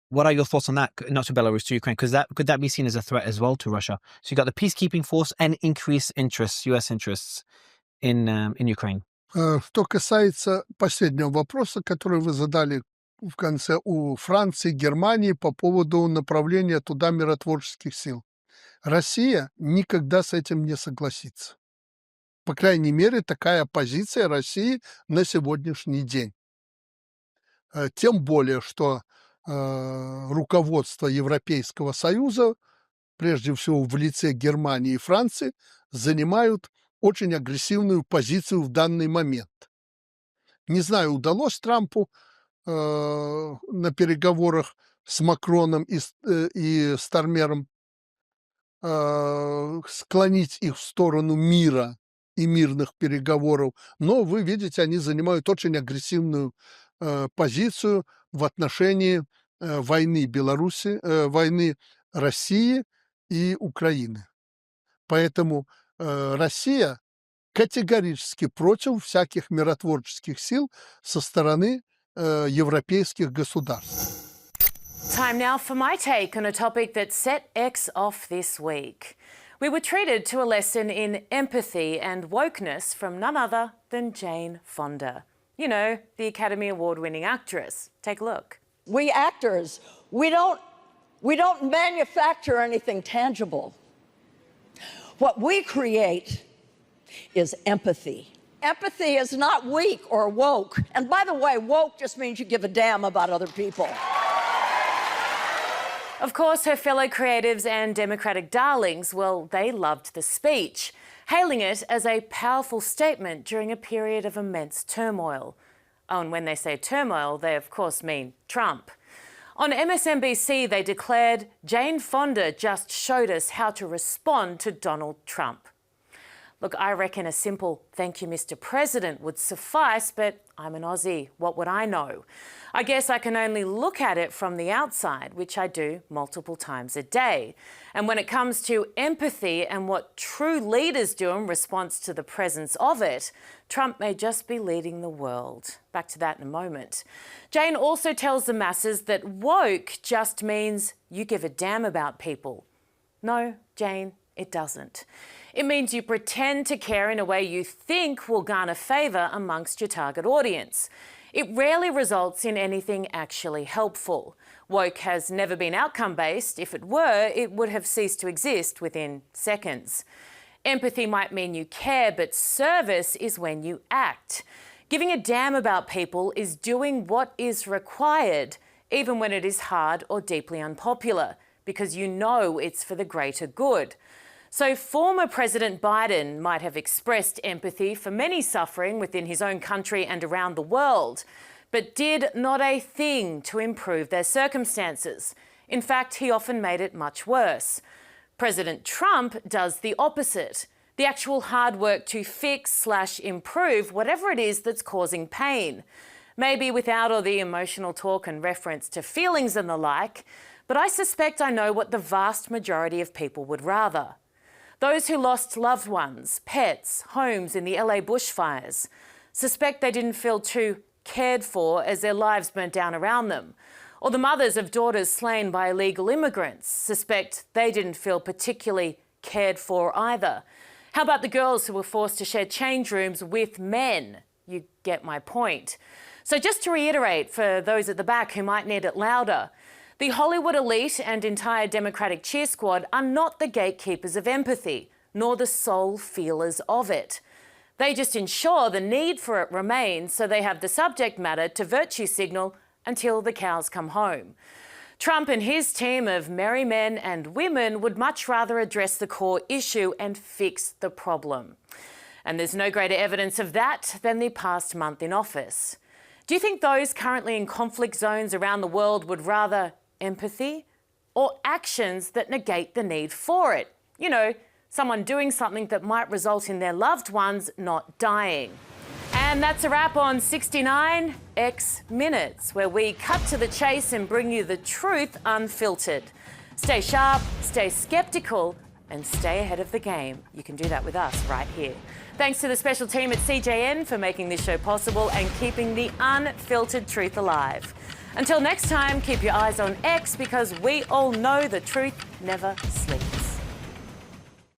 What are your thoughts on that? Not to Belarus, to Ukraine, because could that be seen as a threat as well to Russia? So you got the peacekeeping force and increased interests, US interests in Ukraine. Что касается последнего вопроса, который вы задали в конце у Франции, Германии по поводу направления туда миротворческих сил. Россия никогда с этим не согласится. По крайней мере, такая позиция России на сегодняшний день. Тем более, что руководство Европейского Союза, прежде всего в лице Германии и Франции, занимают очень агрессивную позицию в данный момент. Не знаю, удалось Трампу на переговорах с Макроном и Стармером склонить их в сторону мира и мирных переговоров, но вы видите, они занимают очень агрессивную позицию в отношении войны войны России и Украины. Поэтому Россия категорически против всяких миротворческих сил со стороны европейских государств. Time now for my take on a topic that set X off this week. We were treated to a lesson in empathy and wokeness from none other than Jane Fonda. You know, the Academy Award-winning actress. Take a look. We actors, we don't manufacture anything tangible. What we create is empathy. Empathy is not weak or woke. And by the way, woke just means you give a damn about other people. Of course, her fellow creatives and Democratic darlings, well, they loved the speech, hailing it as a powerful statement during a period of immense turmoil. Oh, and when they say turmoil, they of course mean Trump. On MSNBC, they declared, Jane Fonda just showed us how to respond to Donald Trump. Look, I reckon a simple thank you, Mr. President would suffice, but I'm an Aussie. What would I know? I guess I can only look at it from the outside, which I do multiple times a day. And when it comes to empathy and what true leaders do in response to the presence of it, Trump may just be leading the world. Back to that in a moment. Jane also tells the masses that woke just means you give a damn about people. No, Jane, it doesn't. It means you pretend to care in a way you think will garner favour amongst your target audience. It rarely results in anything actually helpful. Woke has never been outcome-based. If it were, it would have ceased to exist within seconds. Empathy might mean you care, but service is when you act. Giving a damn about people is doing what is required, even when it is hard or deeply unpopular, because you know it's for the greater good. So former President Biden might have expressed empathy for many suffering within his own country and around the world, but did not a thing to improve their circumstances. In fact, he often made it much worse. President Trump does the opposite, the actual hard work to fix/improve whatever it is that's causing pain. Maybe without all the emotional talk and reference to feelings and the like, but I suspect I know what the vast majority of people would rather. Those who lost loved ones, pets, homes in the LA bushfires suspect they didn't feel too cared for as their lives burnt down around them. Or the mothers of daughters slain by illegal immigrants suspect they didn't feel particularly cared for either. How about the girls who were forced to share change rooms with men? You get my point. So just to reiterate for those at the back who might need it louder, the Hollywood elite and entire Democratic cheer squad are not the gatekeepers of empathy, nor the sole feelers of it. They just ensure the need for it remains so they have the subject matter to virtue signal until the cows come home. Trump and his team of merry men and women would much rather address the core issue and fix the problem. And there's no greater evidence of that than the past month in office. Do you think those currently in conflict zones around the world would rather empathy or actions that negate the need for it? You know, someone doing something that might result in their loved ones not dying. And that's a wrap on 69X Minutes, where we cut to the chase and bring you the truth unfiltered. Stay sharp, stay skeptical, and stay ahead of the game. You can do that with us right here. Thanks to the special team at CJN for making this show possible and keeping the unfiltered truth alive. Until next time, keep your eyes on X, because we all know the truth never sleeps.